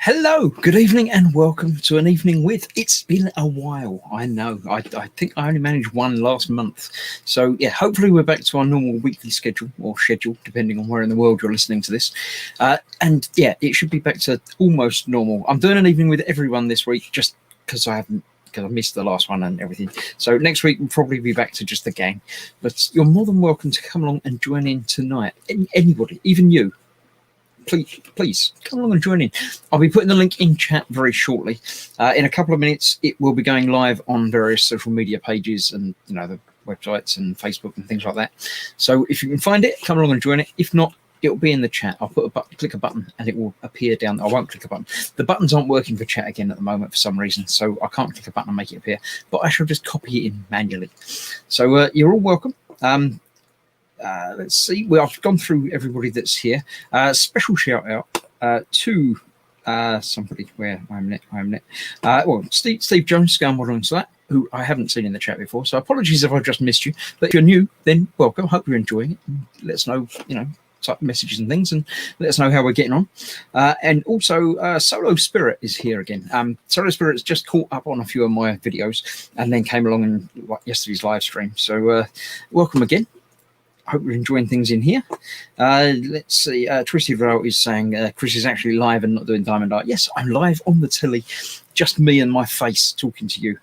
Hello, good evening, and welcome to an evening with. It's been a while, I know. I think I only managed one last month. So, yeah, hopefully we're back to our normal weekly schedule, or schedule, depending on where in the world you're listening to this. And, yeah, it should be back to almost normal. I'm doing an evening with everyone this week, just because I missed the last one and everything. So next week we'll probably be back to just the gang. But you're more than welcome to come along and join in tonight. Anybody, even you. Please come along and join in. I'll be putting the link in chat very shortly. In a couple of minutes, it will be going live on various social media pages and the websites and Facebook and things like that. So if you can find it, come along and join it. If not, it'll be in the chat. I'll put a button, click a button, and it will appear down. I won't click a button. The buttons aren't working for chat again at the moment for some reason, so I can't click a button and make it appear. But I shall just copy it in manually. So you're all welcome. Let's see. Well, I've gone through everybody that's here. Special shout out to somebody. Where I'm net. Well, Steve Jones, Scale Modeling Slack, who I haven't seen in the chat before. So apologies if I've just missed you. But if you're new, then welcome. Hope you're enjoying it. Let us know. Type messages and things, and let us know how we're getting on. And also, Solo Spirit is here again. Solo Spirit's just caught up on a few of my videos, and then came along in yesterday's live stream. So welcome again. Hope you're enjoying things in here. Let's see. Twisty Varel is saying Chris is actually live and not doing Diamond Art. Yes, I'm live on the telly. Just me and my face talking to you.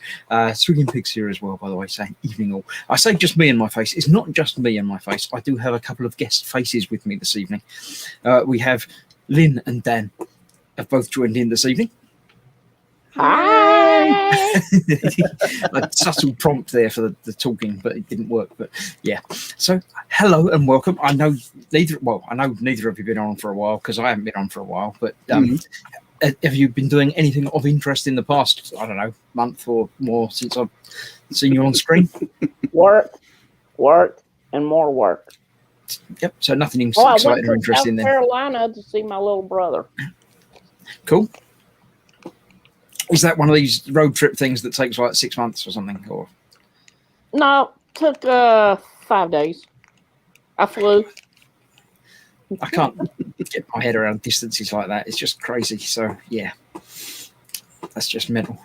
Swigging Pigs here as well, by the way, saying evening all. I say just me and my face. It's not just me and my face. I do have a couple of guest faces with me this evening. We have Lynn and Dan have both joined in this evening. Hi. A subtle prompt there for the talking, but it didn't work. But yeah, so hello and welcome. I know neither of you have been on for a while, because I haven't been on for a while. But have you been doing anything of interest in the past, I don't know, month or more since I've seen you on screen? Work, and more work. Yep. So nothing I exciting went or to interesting South then. Carolina to see my little brother. Cool. Is that one of these road trip things that takes like 6 months or something? Or No, took 5 days. I flew. I can't get my head around distances like that. It's just crazy. So yeah, that's just mental.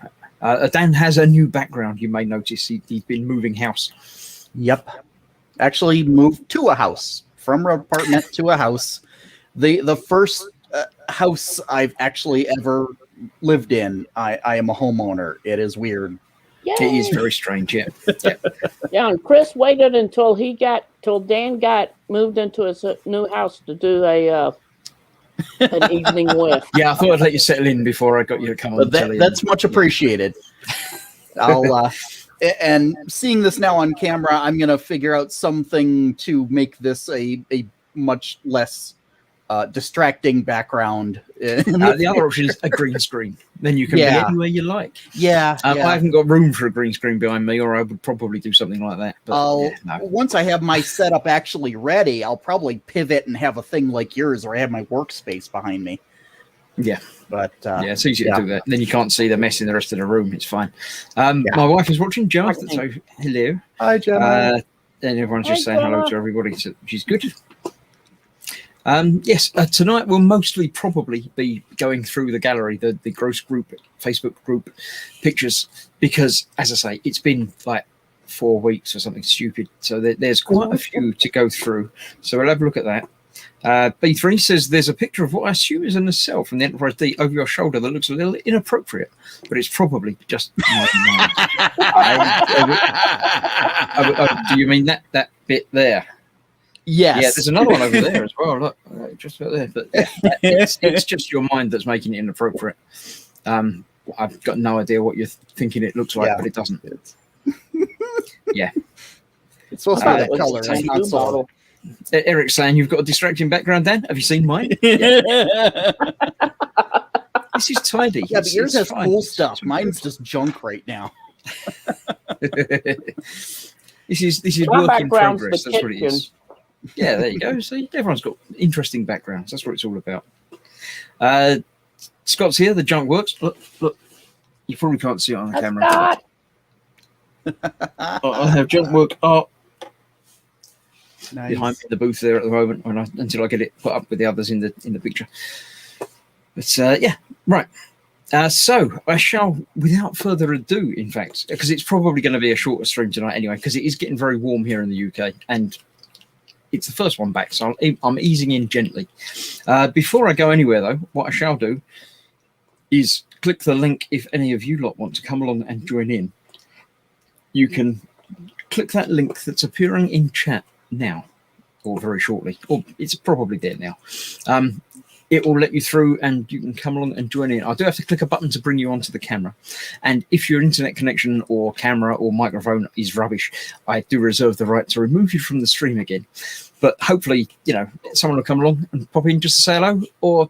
Dan has a new background. You may notice he's been moving house. Yep. Actually moved to a house, from an apartment to a house. The first house I've actually ever lived in. I am a homeowner. It is weird. Yay. It is very strange, yeah. Yeah, and Chris waited until Dan got moved into his new house to do an evening with. Yeah, I thought I'd let you settle in before I got you to come on. That's much appreciated. I'll and seeing this now on camera, I'm gonna figure out something to make this a much less distracting background. The other option is a green screen. Then you can be anywhere you like. Yeah, I haven't got room for a green screen behind me, or I would probably do something like that. But once I have my setup actually ready, I'll probably pivot and have a thing like yours, where I have my workspace behind me. Yeah. But it's easy to do that. Then you can't see the mess in the rest of the room. It's fine. My wife is watching, Gemma. So hello. Hi, Gemma. And everyone's just saying hello to everybody. So she's good. Yes, tonight we'll mostly probably be going through the gallery, the Gross Group Facebook group pictures, because, as I say, it's been like 4 weeks or something stupid. So there's quite a few to go through. So we'll have a look at that. B3 says there's a picture of what I assume is a nacelle from the Enterprise D over your shoulder that looks a little inappropriate, but it's probably just my mind. Do you mean that bit there? Yes. Yeah, there's another one over there as well. Look, just about there. But it's just your mind that's making it inappropriate. I've got no idea what you're thinking it looks like, but it doesn't. Yeah. It's supposed to be that color. It's not so. Eric's saying you've got a distracting background, Dan. Have you seen mine? This is tidy. Yeah, but yours has cool stuff. Mine's just junk right now. This is work in progress. That's what it is. Yeah, there you go. See, everyone's got interesting backgrounds. That's what it's all about. Scott's here. The junk works. Look. You probably can't see it on the camera. I have junk work art behind the booth there at the moment, until I get it put up with the others in the picture. But yeah, right. So I shall, without further ado, in fact, because it's probably going to be a shorter stream tonight anyway, because it is getting very warm here in the UK, and it's the first one back, so I'm easing in gently. Before I go anywhere, though, what I shall do is click the link if any of you lot want to come along and join in. You can click that link that's appearing in chat now, or very shortly, or it's probably there now. It will let you through and you can come along and join in. I do have to click a button to bring you onto the camera. And if your internet connection or camera or microphone is rubbish, I do reserve the right to remove you from the stream again. But hopefully, you know, someone will come along and pop in just to say hello or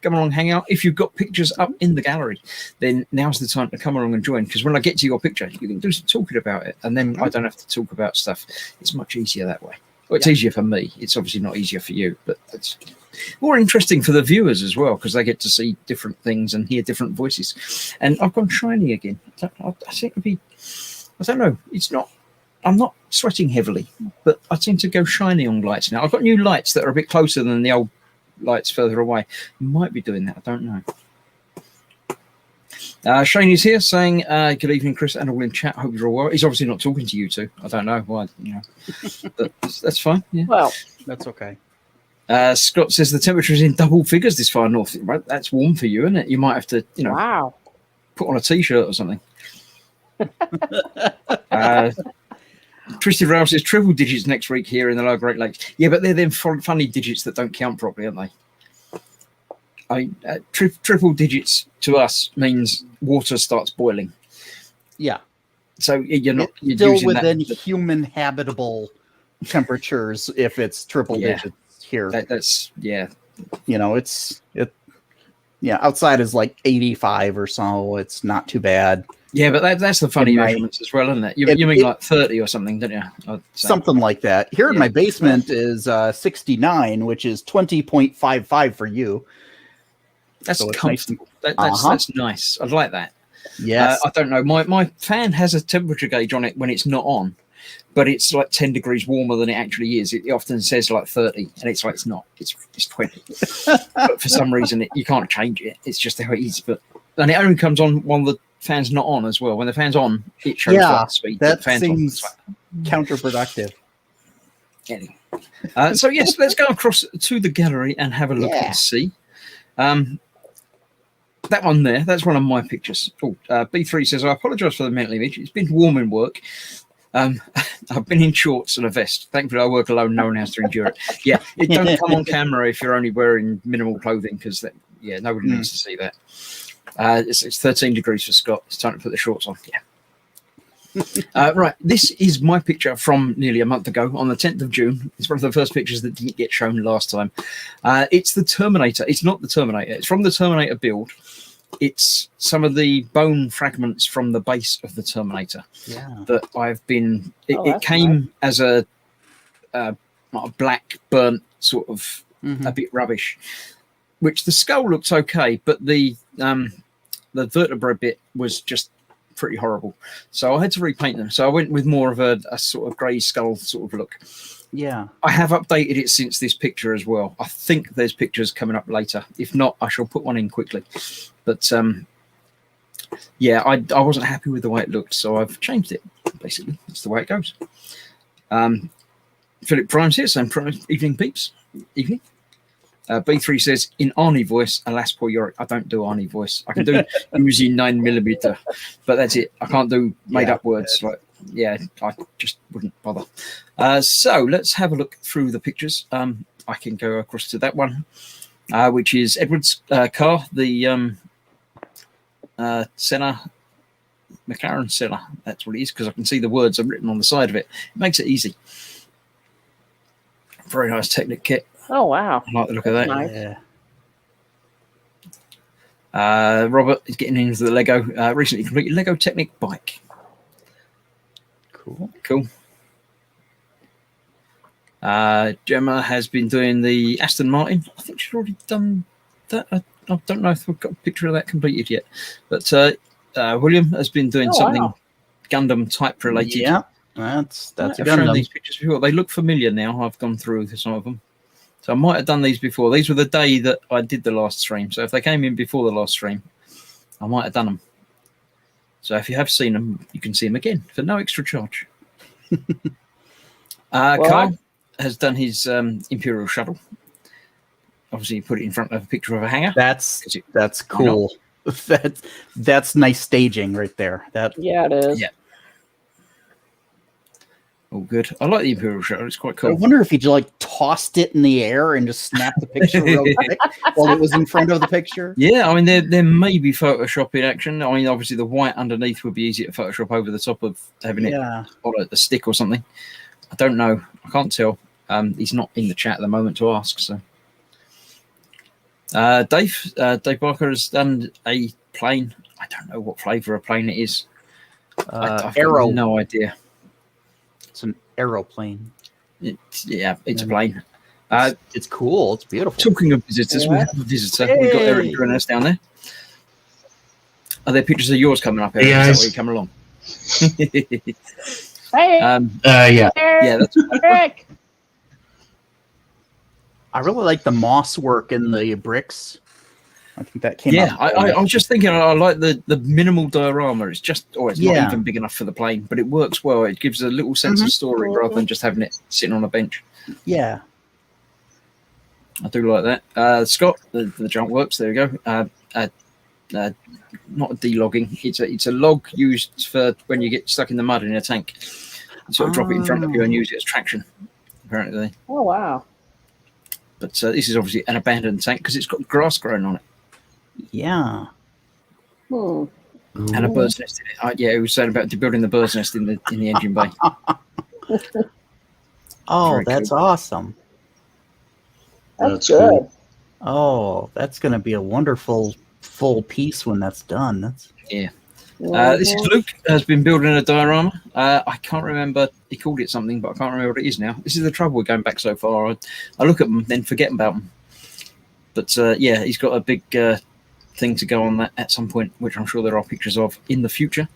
come along, hang out. If you've got pictures up in the gallery, then now's the time to come along and join. Because when I get to your picture, you can do some talking about it. And then I don't have to talk about stuff. It's much easier that way. Well, it's easier for me. It's obviously not easier for you, but it's more interesting for the viewers as well, because they get to see different things and hear different voices. And I've gone shiny again. I think it'd be, I don't know, it's not, I'm not sweating heavily, but I seem to go shiny on lights now. I've got new lights that are a bit closer than the old lights further away. Might be doing that, I don't know. Shane is here saying, good evening, Chris, and all in chat. Hope you're all well. He's obviously not talking to you two. I don't know why, you know, but that's fine. Yeah. Well, That's okay. Scott says the temperature is in double figures this far north. Right? That's warm for you, isn't it? You might have to, you know, wow. put on a t-shirt or something. Twisted Rail says triple digits next week here in the Lower Great Lakes. Yeah, but they're them funny digits that don't count properly, aren't they? I mean, triple digits to us means water starts boiling. Yeah. So you're not It's you're still using within that. human habitable temperatures if it's triple Yeah. digits here. That's yeah. You know, yeah, outside is like 85 or so. It's not too bad. Yeah, but that's the funny In my- measurements as well, isn't it? You, it- you mean it- like 30 or something, don't you? I'd say. Something like that. Here in Yeah. my basement is 69, which is 20.55 for you. That's So it's comfortable. nice. That's nice. I'd like that. Yes. I don't know. My fan has a temperature gauge on it when it's not on, but it's like 10 degrees warmer than it actually is. It often says like 30, and it's like it's not. It's 20. But for some reason, you can't change it. It's just how it is. And it only comes on when the fan's not on as well. When the fan's on, it shows Yeah, flight speed. but that the fan's seems on. counterproductive. Anyway. So yes, let's go across to the gallery and have a look Yeah. and see. That one there, that's one of my pictures. Oh, B3 says, I apologise for the mental image. It's been warm in work. I've been in shorts and a vest. Thankfully, I work alone. No one has to endure it. Yeah, it don't come on camera if you're only wearing minimal clothing because, yeah, nobody needs to see that. It's 13 degrees for Scott. It's time to put the shorts on. Yeah. Right, this is my picture from nearly a month ago on the 10th of June. It's one of the first pictures that didn't get shown last time. It's the Terminator. It's not the Terminator. It's from the Terminator build. It's some of the bone fragments from the base of the Terminator Yeah. that I've been. It that's came as a black burnt sort of Mhm. a bit rubbish, which the skull looks okay, but the vertebra bit was just pretty horrible. So I had to repaint them. So I went with more of a sort of grey skull sort of look. Yeah. I have updated it since this picture as well. I think there's pictures coming up later. If not, I shall put one in quickly. But yeah, I wasn't happy with the way it looked, so I've changed it. Basically, that's the way it goes. Philip Prime's here, saying evening peeps. Evening. B3 says, in Arnie voice, alas, poor Yorick. I don't do Arnie voice. I can do Uzi 9mm, but that's it. I can't do made up words. Like, yeah, I just wouldn't bother. So let's have a look through the pictures. I can go across to that one, which is Edward's car, the Senna, McLaren Senna. That's what it is, because I can see the words are written on the side of it. It makes it easy. Very nice Technic kit. Oh, wow. I like the look of that. Nice. Yeah. Robert is getting into the Lego recently completed Lego Technic bike. Cool. Gemma has been doing the Aston Martin. I think she's already done that. I don't know if we've got a picture of that completed yet, but William has been doing something wow. Gundam type related. Yeah. That's a I've shown Gundam. these pictures before. They look familiar now. I've gone through some of them. So I might have done these before. These were the day that I did the last stream. So if they came in before the last stream, I might have done them. So if you have seen them, you can see them again for no extra charge. Carl has done his Imperial shuttle. Obviously, he put it in front of a picture of a hangar. That's cool. That's nice staging right there. Yeah, it is. Yeah. All good. I like the Imperial shuttle. It's quite I cool. wonder if he like tossed it in the air and just snapped the picture real quick while it was in front of the picture. Yeah, I mean, there may be Photoshop in action. I mean, obviously, the white underneath would be easy to Photoshop over the top of having it on a stick or something. I don't know. I can't tell. He's not in the chat at the moment to ask. So, Dave Barker has done a plane. I don't know what flavour of plane it is. I've Aero. got no idea. It's an aeroplane. It's a plane. It's cool. It's beautiful. Talking of visitors, we have a visitor. We've got Eric joining us down there. Are there pictures of yours coming up, Eric? Yeah, Is that where you come along? Hey, Yeah. Yeah, that's Eric. I really like the moss work in the bricks. I think that came yeah. out. I was just thinking, I like the minimal diorama. It's just, it's not Yeah. even big enough for the plane, but it works well. It gives a little sense of story rather than just having it sitting on a bench. Yeah. I do like that. Scott, the jump works. There you go. Not a delogging. It's a log used for when you get stuck in the mud in a tank. You sort of drop it in front of you and use it as traction. Apparently, Oh, wow. but this is obviously an abandoned tank because it's got grass growing on it Yeah. Hmm. and a bird's nest in it. Yeah, he was saying about building the bird's nest in the engine bay. Oh, Very that's cool. awesome. That's That's good. cool. Oh, that's going to be a wonderful full piece when that's done. That's This is Luke has been building a diorama. I can't remember. He called it something, but I can't remember what it is now. This is the trouble with going back so far. I look at them, then forget about them. But yeah, he's got a big thing to go on that at some point, which I'm sure there are pictures of in the future.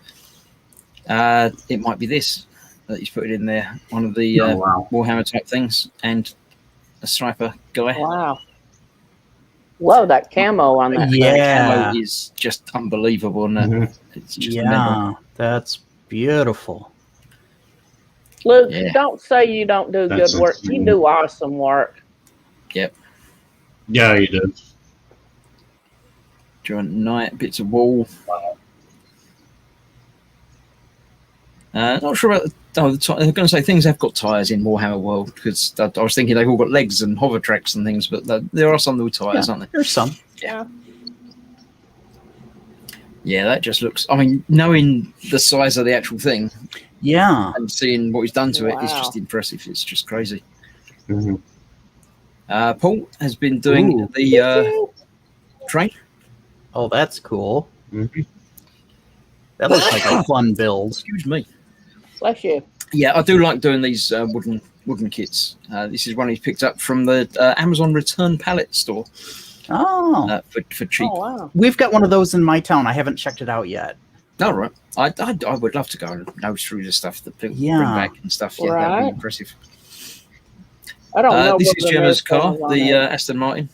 It might be this that he's put it in there. One of the Oh, wow. Warhammer type things and a sniper guy. Wow. Whoa, that camo on that. Yeah. The camo is just unbelievable, and Mhm. it's just mental. yeah, that's beautiful. Luke, Yeah. don't say you don't do That's good work. You insane. do awesome work. Yeah, he does. Giant knight, bits of wall. Not sure about I'm going to say things have got tyres in Warhammer World because I was thinking they've all got legs and hover tracks and things, but there are some with tyres, aren't there? There's some. Yeah. Yeah, that just looks. I mean, knowing the size of the actual thing Yeah. and seeing what he's done to it is Wow. just impressive. It's just crazy. Mhm. Paul has been doing Ooh. the train. Oh, that's cool. Mhm. That looks like a fun build. Excuse me. Bless you. Yeah, I do like doing these wooden kits. This is one he's picked up from the Amazon Return Pallet store Oh, for cheap. Oh, wow. we've got one of those in my town. I haven't checked it out yet. All right. I would love to go and nose through the stuff that people bring Yeah. back and stuff. Yeah, that'd Right. be impressive. I don't know. This what is the Gemma's rest car, of them the are. Aston Martin,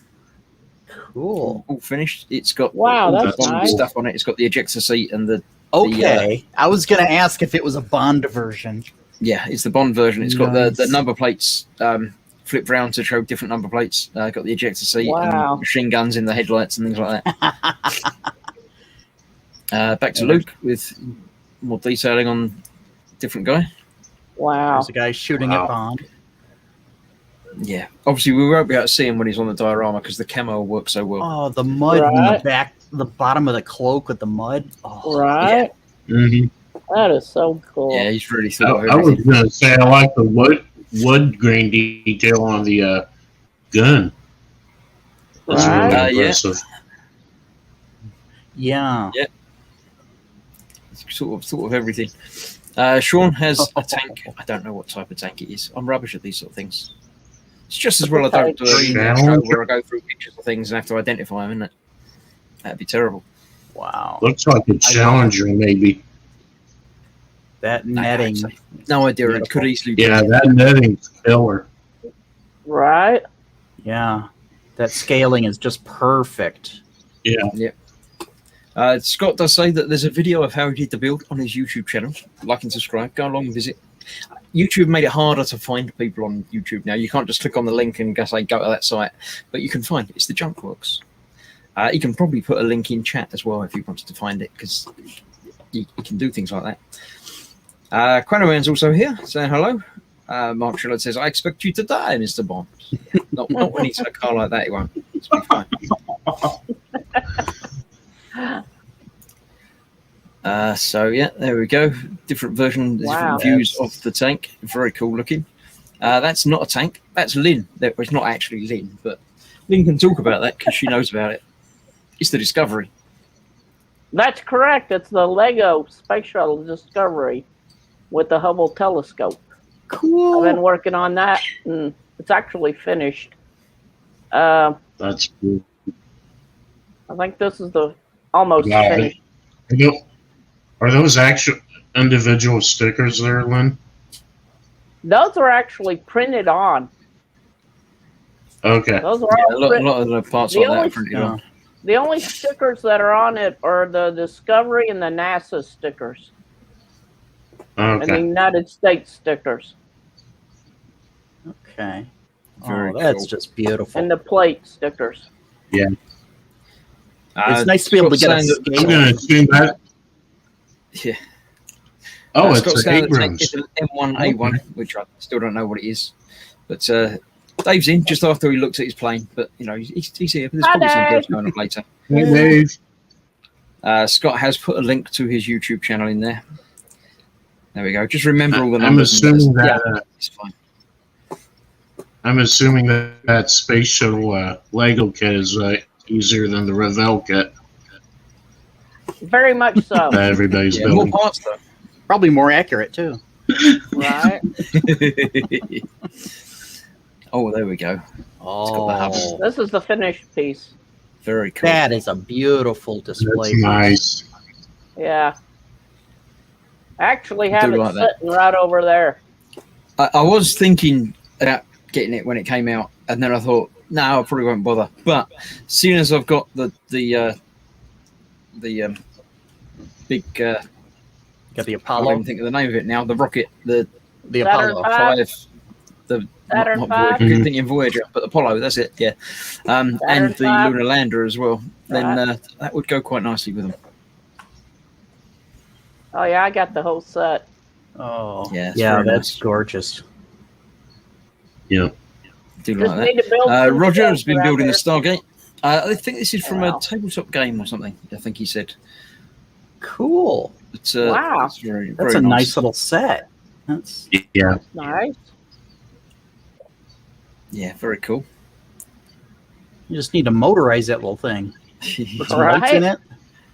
Cool. all finished. It's got Wow, all the that's Bond nice. stuff on it. It's got the ejector seat and the Okay. I was going to ask if it was a Bond version. yeah, it's the Bond version. It's got the Nice. number plates flipped round to show different number plates. Got the ejector seat Wow. and machine guns in the headlights and things like that. Back to Luke with more detailing on different guy. Wow. There's a guy shooting Wow. at Bond. Yeah, obviously we won't be able to see him when he's on the diorama because the camo works so well. Oh, the mud in the Right. back, the bottom of the cloak with the mud. Oh, Right? Mhm. That is so cool. Yeah, he's really I, thought of I was everything. going to say I like the wood grain detail on the gun. That's Right. really Yeah. impressive. yeah. It's sort of everything. Sean has a tank. I don't know what type of tank it is. I'm rubbish at these sort of things. It's just as well I don't do a show where I go through pictures of things and have to identify them, isn't it? That'd be terrible. Wow. Looks like a Challenger, maybe. That No, netting. no idea. It Beautiful. could easily be. Yeah, that netting's killer. Right? Yeah, that scaling is just perfect. Yeah. Scott does say that there's a video of how he did the build on his YouTube channel. Like and subscribe. Go along and visit. YouTube made it harder to find people on YouTube now. You can't just click on the link and go to that site, but you can find it. It's the Junkworks. You can probably put a link in chat as well if you wanted to find it, because you can do things like that. Quanoman's also here saying hello. Mark Shillard says, I expect you to die, Mr. Bond. Not when he's in a car like that, he won't. It's be fine. So yeah, there we go. Different version, different views of the tank. Very cool looking. That's not a tank. That's Lynn. It's not actually Lynn, but Lynn can talk about that because she knows about it. It's the Discovery. That's correct. It's the Lego Space Shuttle Discovery with the Hubble telescope. Cool. I've been working on that, and it's actually finished. That's cool. I think this is the almost Yeah. finished. Are those actual individual stickers there, Lynn? Those are actually printed on. Okay. Those are Yeah, all a print- lot of the parts The like that only- are printed Yeah. on. The only stickers that are on it are the Discovery and the NASA stickers, and the Okay. United States stickers, Okay. Very That's cool. just beautiful. and the plate stickers. It's nice to be able to get a Scott's saying I'm scale. going to assume that. Yeah. Oh, Scott's it's an saying the tank Abrams. is an M1A1, which I still don't know what it is. But Dave's in just after he looked at his plane. But, he's here. There's Hi, probably some Dave. girls going on later. Hey, Dave. Scott has put a link to his YouTube channel in there. There we go. Just remember all the I'm numbers. and assuming letters. that. Yeah, it's fine. I'm assuming that space shuttle Lego kit is easier than the Revell kit Very much so, that everybody's Yeah, more building. parts though. Probably more accurate too. right? Oh, there we go. got the Hubble. This is the finished piece. Very cool. That is a beautiful display. That's nice. Yeah. I actually I have do it like that. sitting right over there. I was thinking about getting it when it came out, and then I thought, no, I probably won't bother. But seeing as I've got the big Got the I Apollo. don't even think of the name of it now. The rocket, the The Saturn Apollo. V. 5, the Saturn not V? Voyager, I keep thinking Voyager, but Apollo, that's it, yeah. And Saturn the V. lunar lander as well. Then Right. that would go quite nicely with them. Oh yeah, I got the whole set. Oh, Yeah, it's yeah, very that's nice. gorgeous. Do Just like that. need to build. some Roger has sets been around building the there. Stargate. I think this is from Wow. a tabletop game or something. I think he said. Cool. It's, Wow. it's very, That's very a nice little set. That's Yeah. Nice. Yeah, very cool. you just need to motorize that little thing. Put some Right. lights in it.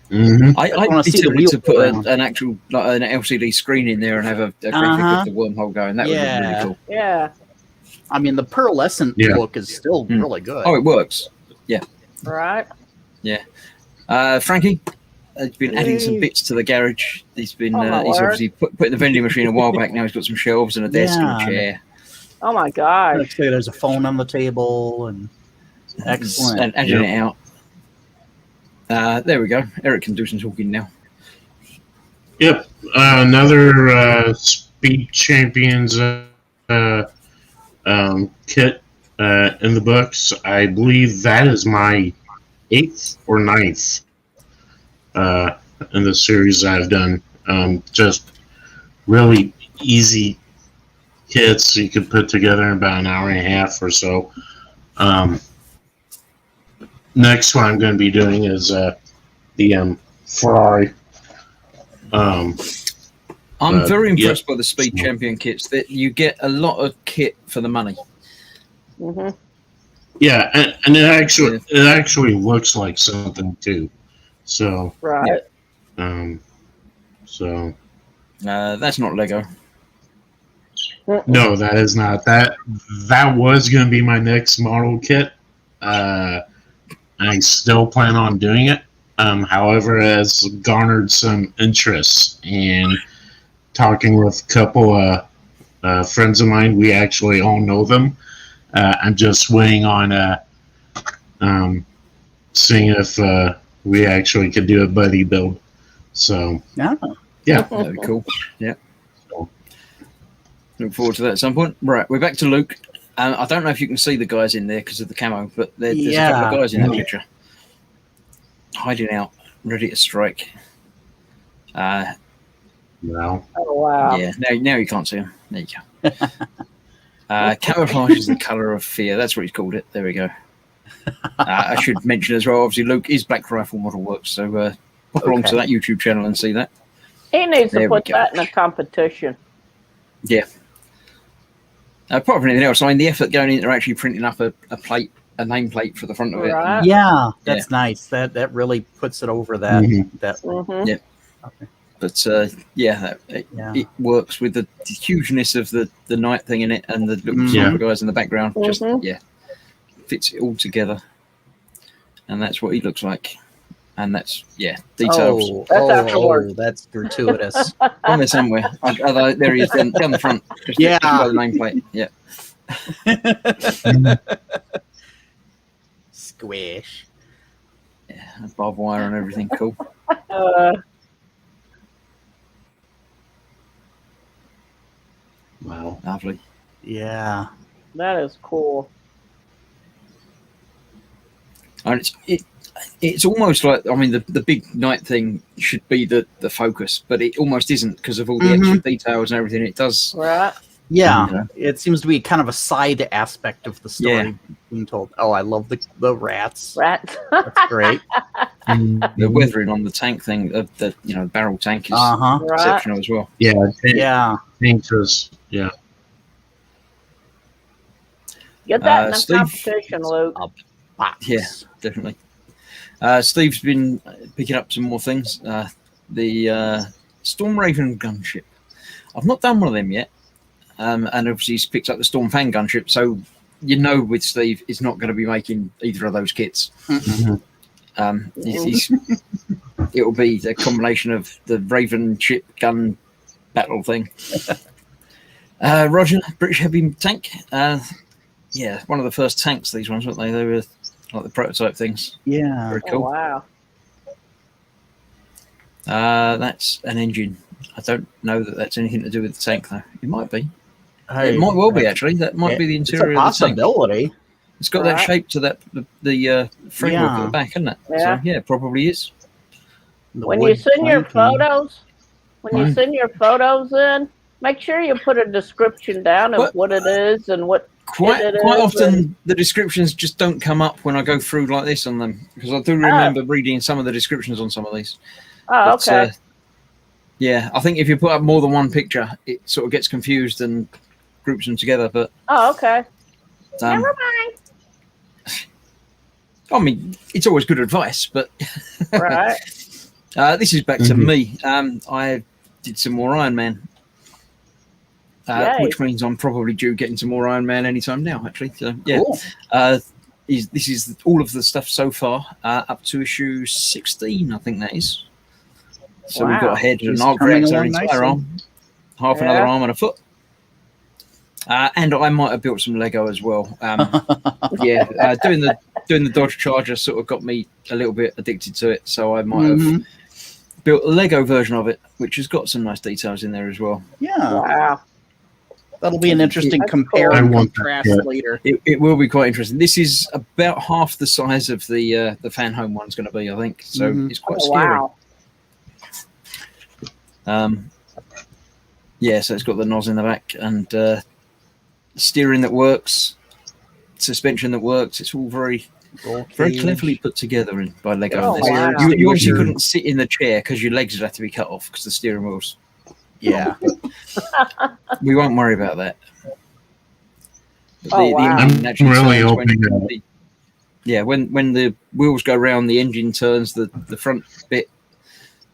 hmm I wanna be see the tempted wheel to put go around. an actual an LCD screen in there and have a graphic Uh-huh. of the wormhole going. That would be Yeah. really cool. Yeah. I mean, the pearlescent Yeah. look is still Hmm. really good. Oh, it works. Right. Frankie has been adding some Hey. bits to the garage. He's been Oh, my he's word. obviously put the vending machine a while back. Now he's got some shelves and a desk and Yeah. a chair. Oh my Like gosh. say there's a phone on the table and excellent. And adding it out. There we go. Eric can do some talking now. Yep. Another Speed Champions kit in the books. I believe that is my 8th or 9th in the series I've done. Just really easy kits you could put together in about an hour and a half or so. Next one I'm going to be doing is the Ferrari. I'm Uh, very yeah. impressed by the Speed Champion kits. That you get a lot of kit for the money. Hmm. Yeah, and it actually looks like something too. So Right. so That's not Lego. no, that is not that. That was going to be my next model kit. I still plan on doing it. However, it has garnered some interest, and talking with a couple friends of mine, we actually all know them, I'm just waiting on seeing if we actually could do a buddy build. So Yeah. yeah, That'd be cool. Yeah. Look forward to that at some point. Right, we're back to Luke. I don't know if you can see the guys in there because of the camo, but there's a couple of guys in that picture. Hiding out, ready to strike. well, Oh wow. Yeah, now you can't see them. There you go. Camouflage is the colour of fear. That's what he's called it. There we go. I should mention as well, obviously, Luke is Black Rifle Model Works, so pop along to that YouTube channel and see that. He needs to There we put go. that in a competition. Yeah. Apart from anything else, I mean, the effort going into actually printing up a plate, a nameplate for the front of it. Right. Yeah, that's nice. That really puts it over that. Mhm. That Mm-hmm. Yeah. Okay. But Yeah. it works with the hugeness of the night thing in it and the little Mhm. sniper guys in the background. Just Mhm. fits it all together. And that's what he looks like. And that's details. That's actual work. That's gratuitous. On there somewhere. There he is down the front. Just Yeah. by the nameplate. Yeah. Squish. Yeah. Barbed wire and everything. Cool. wow. Lovely. Yeah. That is cool. And it's almost like, I mean, the big night thing should be the focus, but it almost isn't because of all the extra details and everything it does. Right. Yeah. Yeah. It seems to be kind of a side aspect of the story Yeah. being told. Oh, I love the rats. Right. That's great. The weathering on the tank thing, the barrel tank is Uh-huh. Right. exceptional as well. Yeah, Yeah. painters. Yeah, Get that in a Steve? competition, Luke. Box. Yeah. Definitely. Steve's been picking up some more things. The Storm Raven gunship. I've not done one of them yet. And obviously he's picked up the Storm Fan gunship, so with Steve, he's not going to be making either of those kits. It'll be the combination of the Raven ship gun battle thing. Roger, British heavy tank. One of the first tanks, these ones, weren't they? They were like the prototype things. Yeah. Very Oh, cool. wow. That's an engine. I don't know that that's anything to do with the tank, though. It might be. Hey, It might well be, actually. That might be the It's a interior of the tank. possibility. It's got that Right. shape to the framework at Yeah. the back, isn't it? Yeah. So, yeah, probably is. The When you wood send your planking. photos, in, make sure you put a description down of What? what it is and what. Quite It is, often, the descriptions just don't come up when I go through like this on them, because I do remember reading some of the descriptions on some of these. Oh, But, okay. I think if you put up more than one picture, it sort of gets confused and groups them together. But Oh, okay. um, Never mind. I mean, it's always good advice. But Right. this is back to me. I did some more Iron Man, Yay. which means I'm probably due getting some more Iron Man anytime now. Actually, so yeah. Cool. This is all of the stuff so far up to issue 16, I think that is. So we've got Wow. a head and Just an arc coming reactor, along an entire nicely. arm, half Yeah. another arm and a foot. And I might have built some Lego as well. Doing the Dodge Charger sort of got me a little bit addicted to it, so I might have Mhm. built a Lego version of it, which has got some nice details in there as well. Yeah. Wow. That'll be an interesting That's compare cool. and I want that contrast kit. later. It will be quite interesting. This is about half the size of the fan home one's going to be, I think. So Mhm. it's quite Oh, scary. wow. So it's got the NOS in the back and steering that works, suspension that works. It's all very Roll very cage. cleverly put together by Lego. Oh, on this. wow. You obviously Extinguisher. couldn't sit in the chair because your legs would have to be cut off because the steering wheels. Yeah. We won't worry about that. But Oh, wow. engine I'm actually really turns hoping when when the wheels go round, the engine turns, the front bit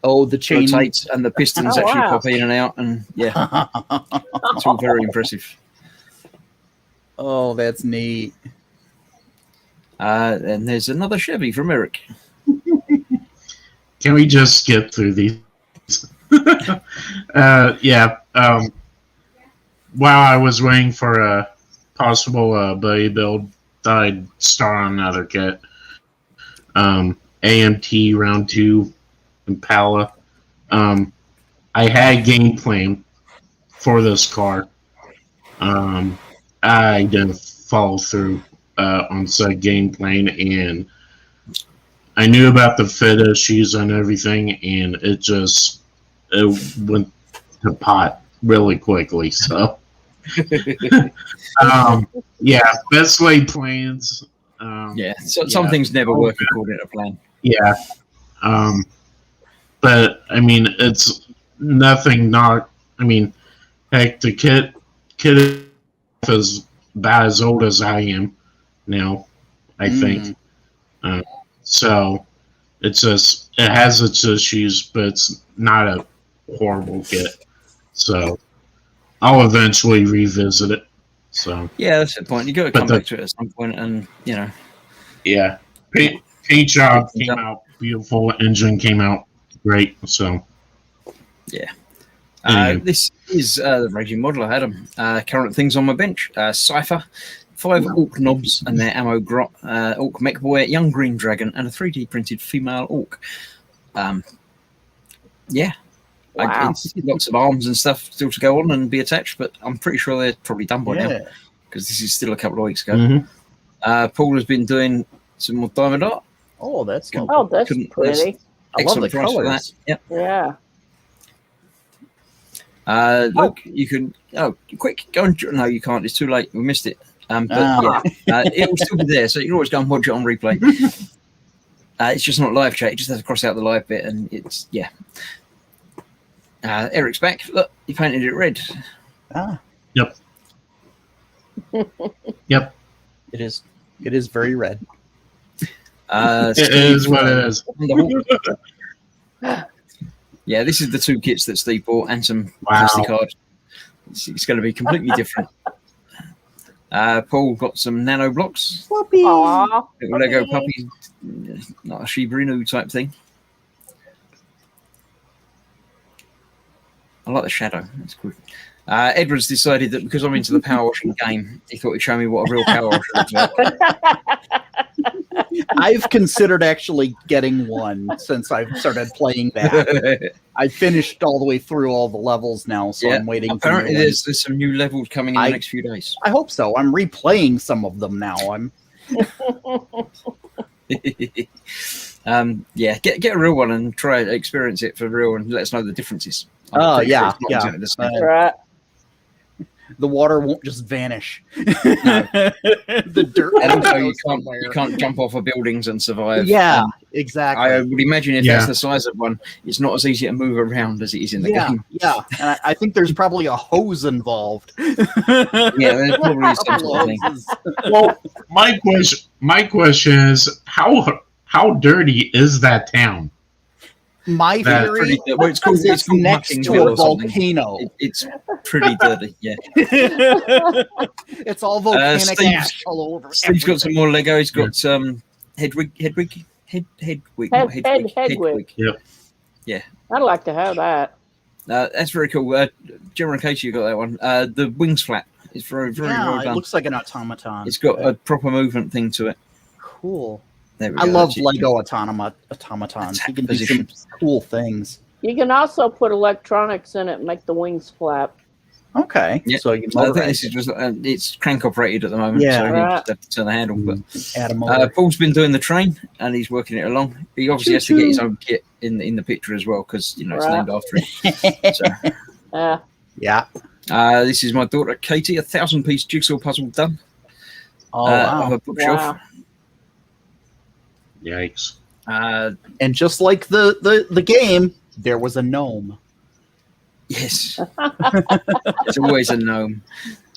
Oh, the chain. rotates, and the pistons Oh, actually wow. pop in and out, and it's all very impressive. Oh, that's neat. And there's another Chevy from Eric. Can we just skip through these? While I was waiting for possible buddy build. Thought I'd start on another kit. AMT round 2 Impala. I had a game plan for this car. I didn't follow through on said game plan, and I knew about the fit issues and everything, and it went to pot really quickly. So, yeah, best laid plans. Some things never work according to plan. Yeah, but I mean, it's nothing. Heck, the kid is about as old as I am now, I think. So it has its issues, but it's not a horrible kit. So I'll eventually revisit it. So yeah, that's the point. You got to come back to it at some point, and yeah, paint job came out beautiful. Engine came out great. So yeah. This is the Raging Modeler, Adam. Current things on my bench: Cypher, 5 Orc knobs and their ammo grot, Orc Mech Boy, Young Green Dragon, and a 3D printed female Orc. Yeah, Wow. It's lots of arms and stuff still to go on and be attached, but I'm pretty sure they're probably done by now because this is still a couple of weeks ago. Paul has been doing some more diamond art. Oh, that's lovely. Oh, that's pretty. I love the Excellent price for colors. that. Yep. Yeah. Look, you can. Oh, quick, go and. No, you can't. It's too late. We missed it. But it will still be there, so you can always go and watch it on replay. It's just not live chat. You just have to cross out the live bit, and it's Eric's back. Look, he painted it red. Yep. Yep. It is very red. It is what it is. Yeah, this is the 2 kits that Steve bought and some plastic cards. It's going to be completely different. Paul got some nano blocks. Aww. Little Lego puppy, not a Shiba Inu type thing. I like the shadow. That's good. Edward's decided that because I'm into the power washing game, he thought he'd show me what a real power washer looks like. I've considered actually getting one since I've started playing that. I finished all the way through all the levels now, so I'm waiting. Apparently, there's some new levels coming in the next few days. I hope so. I'm replaying some of them now. Get a real one and try to experience it for real and let us know the differences. Right. The water won't just vanish. The dirt. And also, you can't jump off of buildings and survive. Yeah, exactly. I would imagine if that's the size of one, it's not as easy to move around as it is in the game. Yeah, and I think there's probably a hose involved. There's probably some sort of thing. Well, my question is how dirty is that town? My theory it's called next to a volcano. It's pretty dirty, yeah. It's all volcanic ash all over. Steve's got some more Lego. He's got some Hedwig. Hedwig. Yep. Yeah. I'd like to have that. That's very cool. Gemma and Katie, you got that one. The wings flap. It's very, very well done. It looks like an automaton. It's got a proper movement thing to it. Cool. I love Lego automatons. You can do some cool things. You can also put electronics in it and make the wings flap. Okay. Yeah. So you I think this is just it's crank operated at the moment. Yeah. So you just have to turn the handle. But add a motor. Paul's been doing the train and he's working it along. He obviously has to get his own kit in the picture as well because it's named after him. So. Yeah. This is my daughter Katie, 1,000-piece jigsaw puzzle done. Of a bookshelf. Wow. Yikes. And just like the game, there was a gnome. Yes. It's always a gnome.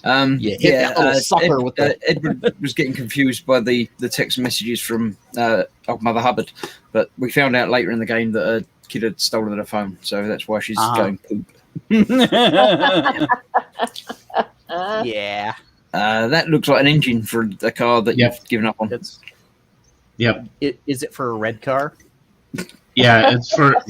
Hit that little sucker with Edward was getting confused by the text messages from Old Mother Hubbard, but we found out later in the game that a kid had stolen her phone, so that's why she's going poop. Yeah. That looks like an engine for a car that you've given up on. Yep. Is it for a red car? Yeah, it's for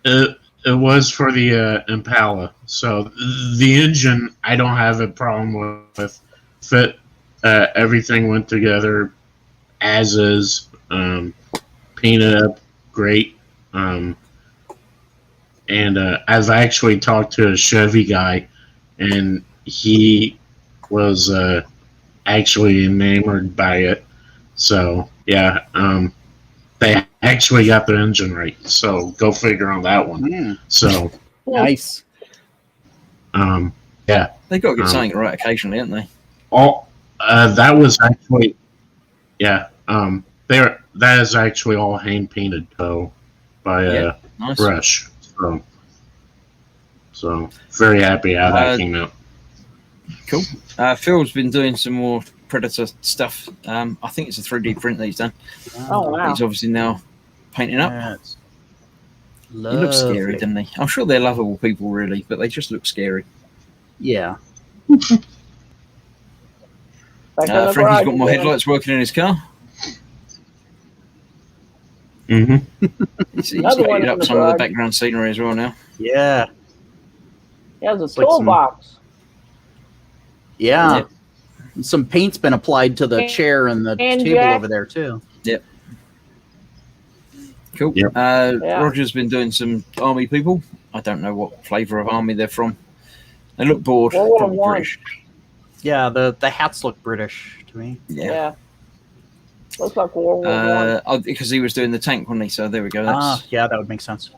it was for the Impala. So the engine I don't have a problem with. fit. Everything went together as is. Painted up great. And I've actually talked to a Chevy guy, and he was actually enamored by it. So yeah, they actually got the engine right. So go figure on that one. Mm, So nice. yeah, They got to get something right occasionally, haven't they? all that was actually yeah. That is actually all hand painted though by Yeah. Nice. Brush. So very happy how that came out. Cool. Phil's been doing some more Predator stuff. I think it's a 3D print that he's done. Oh, wow. He's obviously now painting up. That's He looks scary, doesn't he? I'm sure they're lovable people, really, but they just look scary. Yeah. Back in the Frankie's garage got more again. headlights working in his car. Mm-hmm. He's Another one painted in up the some of the garage. background scenery as well now. Yeah. He has a It's like some- toolbox. Yeah. Yep. Some paint's been applied to the chair and the And table Jack. over there too. Cool. Yep. Yeah. Roger's been doing some army people. I don't know what flavour of army they're from. They look bored. World War Probably One. British. Yeah, the hats look British to me. Yeah. Looks like World War One. Because he was doing the tank, wasn't he? So there we go. That's, Yeah, that would make sense.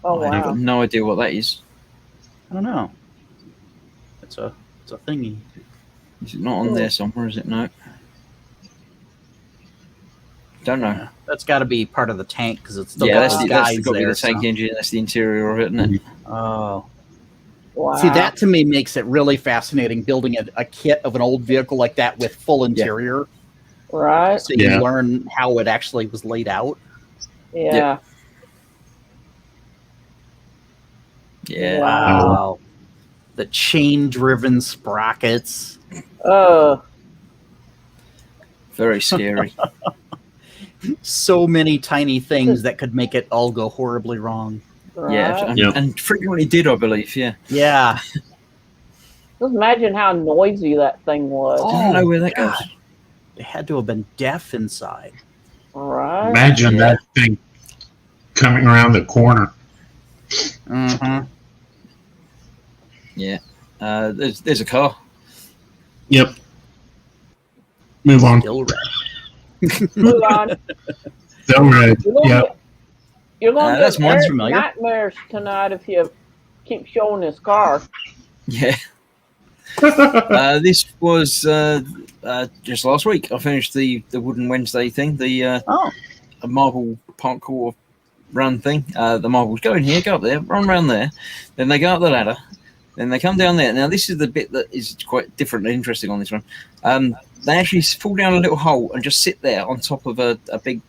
Oh, I've wow. got no idea what that is. I don't know. It's a thingy. Is it not on there somewhere? Is it? No. Don't know. Yeah, that's got to be part of the tank because it's still Yeah, got those that's guys got to be there. the tank so- engine. That's the interior of it, isn't it? Oh, Wow. see, that to me makes it really fascinating. Building a kit of an old vehicle like that with full interior, Right? so you Yeah. learn how it actually was laid out. Yeah. Yeah. Wow, the chain-driven sprockets. Very scary. So many tiny things that could make it all go horribly wrong. Right. Yeah, and, Yep. and frequently did, I believe. Yeah. Yeah. Just imagine how noisy that thing was. I don't know where that God. goes. They had to have been deaf inside. Right? Imagine that thing coming around the corner. Mm-hmm. Yeah. There's a car. Yep. Move on. Still red. Move on. Still red. You're gonna Yep. get, you're gonna That's get mine's Eric familiar. nightmares tonight if you keep showing this car. Yeah. This was just last week. I finished the Wooden Wednesday thing, the Oh, marble parkour run thing. The marbles go in here, go up there, run around there. Then they go up the ladder. Then they come down there. Now, this is the bit that is quite different and interesting on this one. They actually fall down a little hole and just sit there on top of a big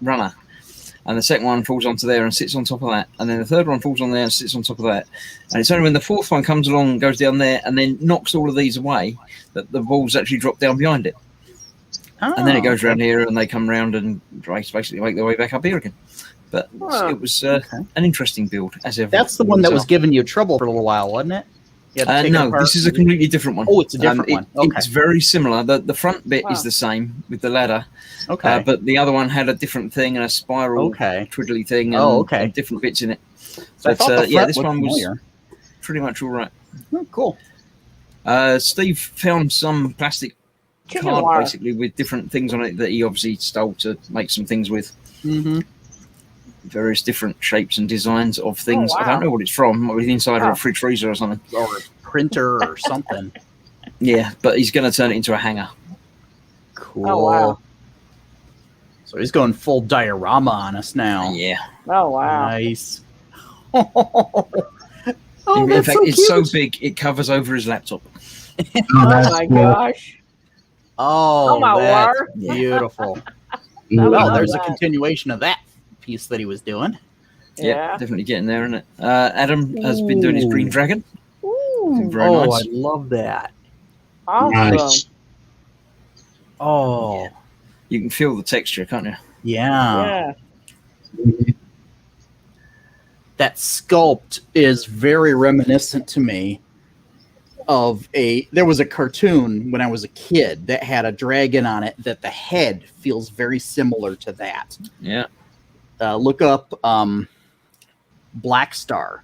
runner. And the second one falls onto there and sits on top of that. And then the third one falls on there and sits on top of that. And it's only when the fourth one comes along, goes down there, and then knocks all of these away, that the balls actually drop down behind it. And then it goes around here, and they come round and basically make their way back up here again. But it was an interesting build, as ever. that's the one that was giving you trouble for a little while, wasn't it? You had to take it No, apart. this is a completely different one. Oh, it's a different one. Okay. It's very similar. The front bit Wow. is the same with the ladder, Okay. but the other one had a different thing and a spiral Okay. twiddly thing and, Oh, okay. and different bits in it. So I But thought the front yeah, this looked one was familiar. pretty much all right. Oh, cool. Steve found some plastic Chicken card wire. basically with different things on it that he obviously stole to make some things with. Mm-hmm. Various different shapes and designs of things. I wow. don't know what it's from. Might be the inside of Oh. a fridge freezer or something. Or a printer or something. Yeah, but he's going to turn it into a hanger. Cool. Oh, wow. So he's going full diorama on us now. Yeah. Oh, wow. Nice. Oh, In that's fact, so it's cute. so big it covers over his laptop. Oh, my gosh. Oh, Oh, my that's word. beautiful. love Well, there's a that. continuation of that piece that he was doing. Yeah. Definitely getting there, isn't it? Adam has been doing his Green Ooh. Dragon. Ooh, Very oh, nice. I love that. awesome. Nice. Oh, You can feel the texture, can't you? yeah. Yeah. That sculpt is very reminiscent to me of there was a cartoon when I was a kid that had a dragon on it that the head feels very similar to that. Yeah. Look up Black Star.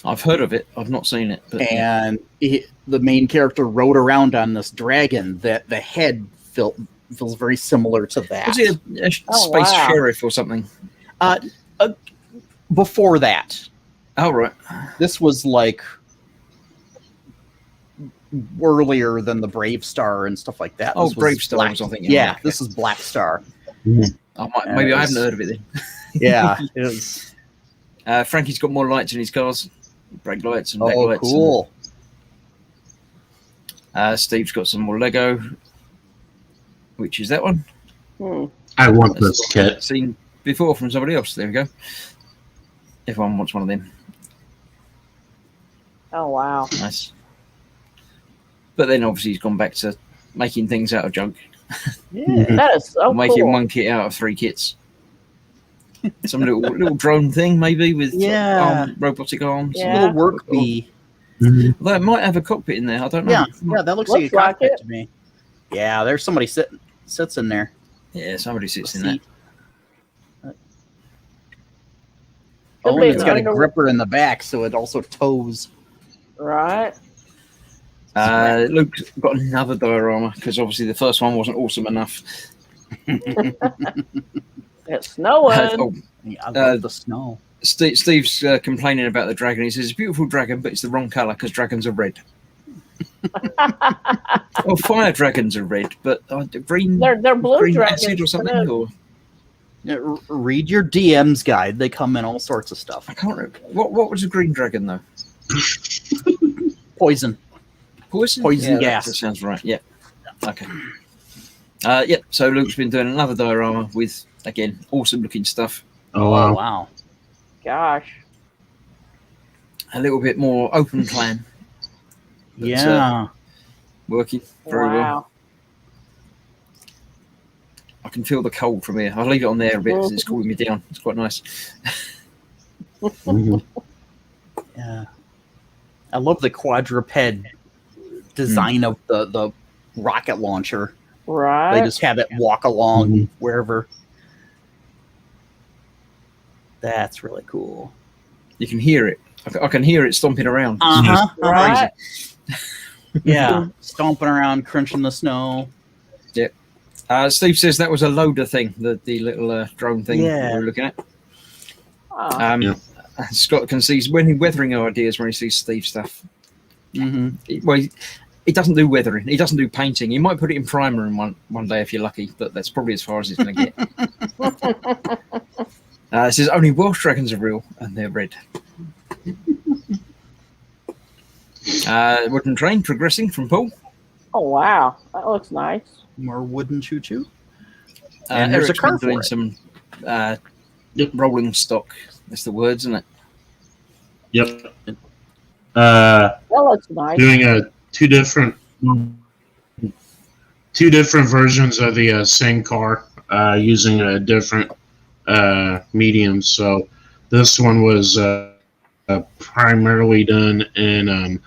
I've heard of it. I've not seen it. But And the main character rode around on this dragon that the head feels very similar to that. was it a space wow. sheriff or something? Before that, Oh, right. this was like earlier than the Brave Star and stuff like that. Oh, This was Brave Star Black, was I thinking. Yeah, Okay. this is Black Star. Maybe I haven't heard of it then. Yeah, it was. Frankie's got more lights in his cars. Brake lights and Oh, backlights. cool. Steve's got some more Lego, which is that one. I want this kit. Seen before from somebody else. There we go. Everyone wants one of them. Oh wow. Nice. But then obviously he's gone back to making things out of junk. Yeah. That is so Making cool. one kit out of 3 kits. Some little drone thing maybe with robotic arms. Yeah. Little work bee. Although it might have a cockpit in there. I don't know. Yeah, that looks Looks like a like cockpit it. to me. Yeah, there's somebody sits in there. Yeah, somebody sits in Seat. that. Oh, Could be and it's got a under- gripper in the back, so it also tows. Right. Luke's got another diorama because obviously the first one wasn't awesome enough. It's snowing. Oh, Yeah, I love the snow. Steve's complaining about the dragon. He says it's a beautiful dragon, but it's the wrong color because dragons are red. Well, fire dragons are red, but green. They're blue green dragons. acid or something. too. Or Yeah, read your DM's guide. They come in all sorts of stuff. I can't remember. What was a green dragon though? Poison. Poison. Poison Yeah, gas. That sounds right. Yeah. Okay. Yep. So Luke's been doing another diorama with again awesome looking stuff. Oh, Oh, wow. wow. Gosh. A little bit more open plan. But, Yeah. working very well. Wow. I can feel the cold from here. I'll leave it on there a bit because it's cooling me down. It's quite nice. Mhm. Yeah. I love the quadruped design of the rocket launcher. Right. They just have it walk along Mhm. wherever. That's really cool. You can hear it. I can hear it stomping around. Uh-huh. Right. Yeah. Stomping around, crunching the snow. Steve says that was a loader thing, the little drone thing Yeah. we were looking at. Oh, Yeah. Scott can see when he's weathering ideas when he sees Steve stuff. Mm-hmm. He doesn't do weathering. He doesn't do painting. He might put it in primer in one day if you're lucky, but that's probably as far as he's going to get. It says only Welsh dragons are real and they're red. Wooden train progressing from Paul. oh wow. That looks nice. More wooden choo-choo. And there's a Eric's been car for doing it. some Yep. rolling stock. That's the words, isn't it? Yep. That looks nice. Doing two different versions of the same car using a different mediums. So this one was primarily done in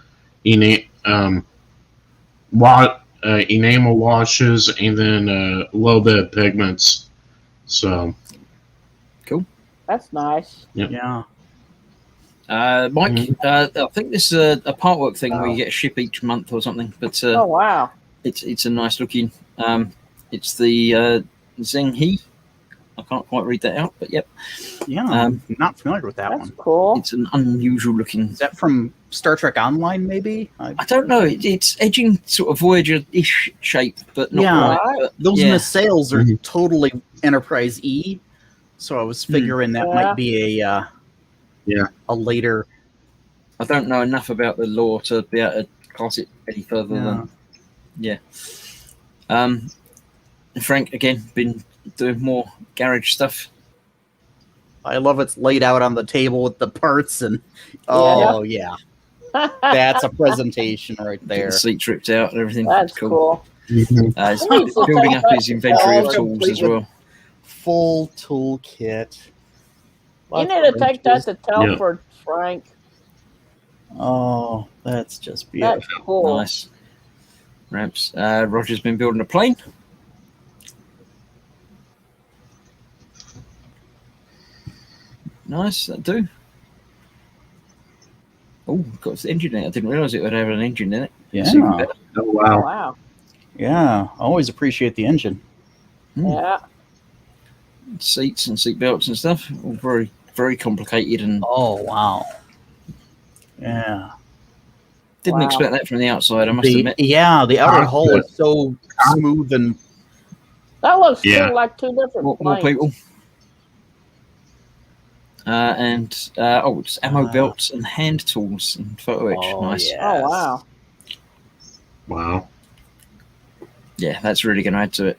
enamel washes and then a little bit of pigments. So That's nice. Yeah. Mike, I think this is a part work thing where you get a ship each month or something, but Oh wow. it's a nice looking. It's the Zheng He. I can't quite read that out, but yep, Yeah. I'm not familiar with that That's one. cool. it's an unusual looking. Is that from Star Trek Online, maybe? I don't know. It's edging sort of Voyager-ish shape, but not Yeah. quite. But Those yeah. nacelles are Mhm. totally Enterprise E. So I was figuring that Yeah. might be a later. I don't know enough about the lore to be able to class it any further than Frank again been doing more garage stuff. I love it's laid out on the table with the parts and yeah. That's a presentation right Get there. the seat tripped out and everything. That's It's cool. He's Sweet. building up his inventory of All tools as complete well. Full toolkit. You need to take that to Yeah. Telford, Frank. Oh, that's just That's beautiful. cool. Nice. Ramps. Roger's been building a plane. Nice, that do. Oh, got the engine in it. I didn't realise it would have an engine in it. It's even Yeah, better. Oh Oh, wow. wow. yeah. Always appreciate the engine. Yeah. Seats and seat belts and stuff. All very, very complicated, and Oh wow. Yeah. didn't Wow. expect that from the outside, I must admit. The outer hull is so smooth and That looks Yeah. two like two different More planes. people. It's ammo belts and hand tools and photo etch. Oh, Nice. yeah. Oh, wow. Wow. Yeah, that's really going to add to it.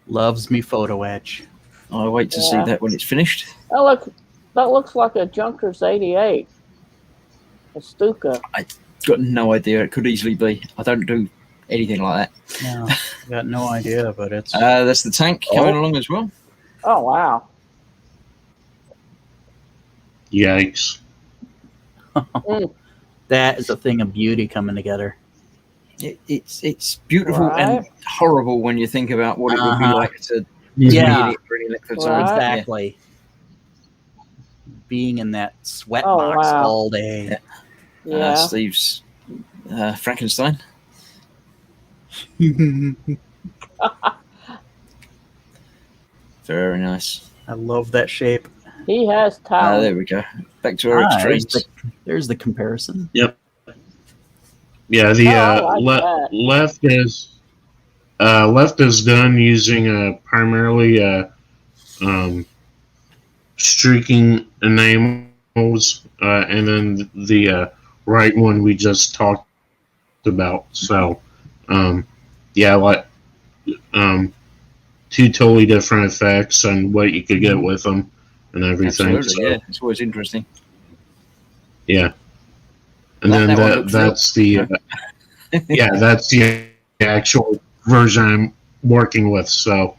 loves me photo etch. I'll wait to see Yeah. that when it's finished. That looks like a Junkers 88. A Stuka. Got no idea. It could easily be. I don't do anything like that. No, got no idea, but it's That's the tank coming along as well. Oh, wow. Yikes. that is a thing of beauty coming together. It's beautiful and Right. horrible when you think about what it would be Uh-huh. like to Yeah. be in it for any length of time. Right. Exactly. Being in that sweat Oh, box wow. all day. Yeah. Steve's Frankenstein. Very nice. I love that shape. He has talent. There we go. Back to Eric's trains. There's the comparison. Yeah, the I like that. left is done using primarily streaking enamels, and then the right one we just talked about. So, two totally different effects and what you could get with them and everything. Absolutely, yeah. It's always interesting. Yeah. And That then one looks that's the that's the actual version I'm working with. So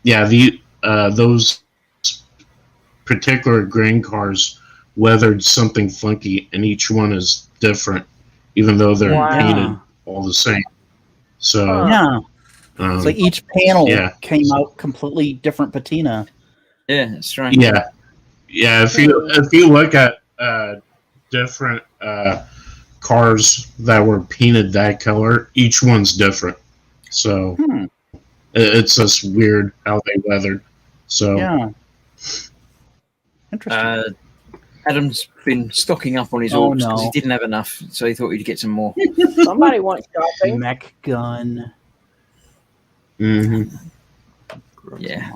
those particular grain cars weathered something funky, and each one is different, even though they're Wow. painted all the same. So Yeah. So each panel came out completely different patina. Yeah, it's strange. yeah. If you look at different cars that were painted that color, each one's different. So it's just weird how they weathered. So Yeah. Interesting. Adam's been stocking up on his Oh, orcs because no. he didn't have enough, so he thought he'd get some more. Somebody went shopping. Mech gun. mhm. Yeah.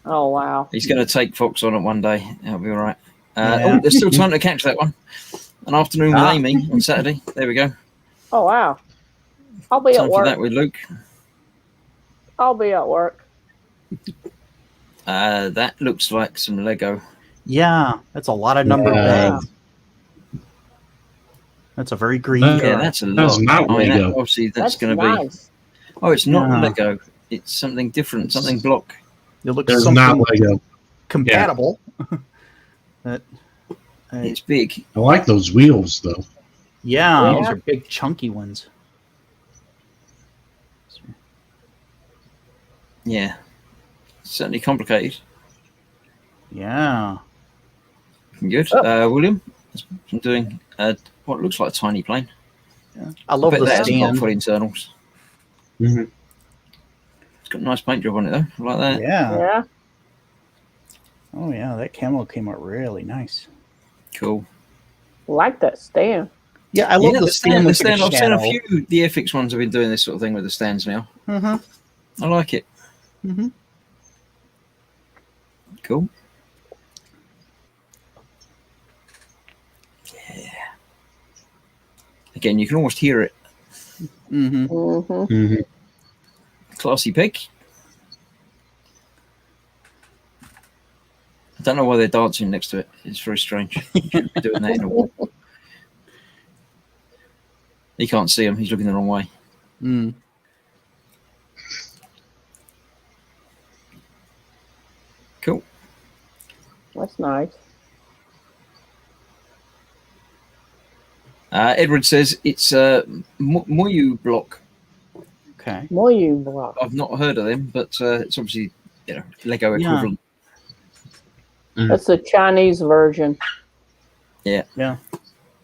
Oh, wow. He's going to take Fox on it one day. That'll be all right. Yeah. Oh, there's still time to catch that one. An afternoon with Ah. Amy on Saturday. There we go. Oh, wow. I'll be Time at for work. that with Luke. I'll be at work. That looks like some Lego. Yeah, that's a lot of number Yeah. bags. That's a very green Yeah, car. Yeah, that's a That's lot. not I mean, Lego. obviously, that's That's going to nice. be. Oh, it's not Yeah. Lego. It's something different, something block. It looks There's something not Lego. compatible. It's big. I like those wheels though. Yeah, those Yeah. are big chunky ones. Yeah. Certainly complicated. Yeah. Good. Oh. William has been doing what looks like a tiny plane. I love Bet the that hasn't got stand. full internals. Mm-hmm. It's got a nice paint job on it though. I like that. Yeah. Yeah. Oh yeah, that camo came out really nice. Cool. Like that stand. Yeah, I love Yeah, the stand. The with stand. the I've seen a shadow. few. The FX ones have been doing this sort of thing with the stands now. Mm-hmm. I like it. Mm-hmm. Cool. Yeah. Again, you can almost hear it. Mm-hmm. Mm-hmm. Mm-hmm. Classy pig. I don't know why they're dancing next to it. It's very strange. Doing that in a walk. He can't see him. He's looking the wrong way. Mm. Cool. That's nice. Edward says it's Moyu block. Okay. Moyu block. I've not heard of them, but it's obviously Lego Yeah. equivalent. That's the Chinese version.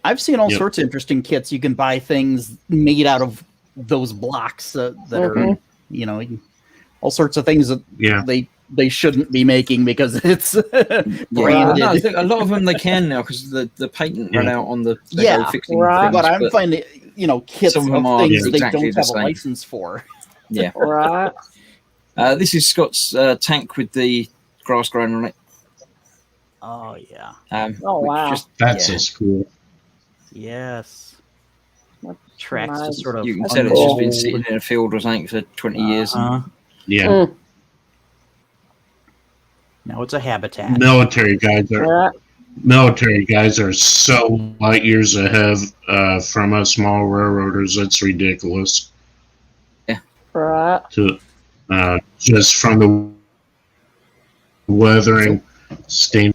I've seen all Yep. sorts of interesting kits. You can buy things made out of those blocks that are, Mhm. all sorts of things that Yeah. they shouldn't be making because it's branded. No, I think a lot of them they can now because the patent ran Yeah. out on the Yeah, Lego fixing right. things. But I'm finding, kits some of of them are things they exactly don't the have a same. license for. Yeah. Right. This is Scott's tank with the grass growing on it. Oh yeah. Oh, which wow. That's yeah. just cool. Yes. That's Tracks nice. just sort of You can That's tell it's just been cool. sitting in a field or something for 20 years. Uh-huh. Yeah. Mm, Now it's a habitat. Military guys are right. so light years ahead from us small railroaders. It's ridiculous. Right. To just from the weathering stain.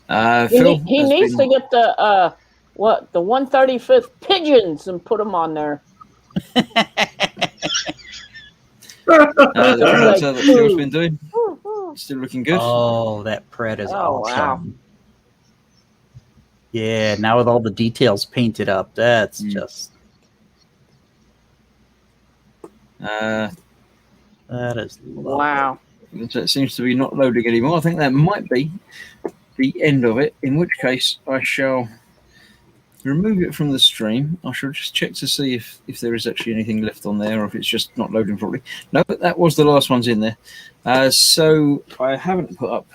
Phil He has needs been- to get the 135th pigeons and put them on there. the tractor that Phil's Ooh. been doing. Still looking good. Oh, that pred is Oh, wow. awesome. Yeah, now with all the details painted up, that's just Uh, that is lovely. Wow. it seems to be not loading anymore. I think that might be the end of it, in which case I shall remove it from the stream. I shall just check to see if there is actually anything left on there or if it's just not loading properly. No, but that was the last ones in there. So I haven't put up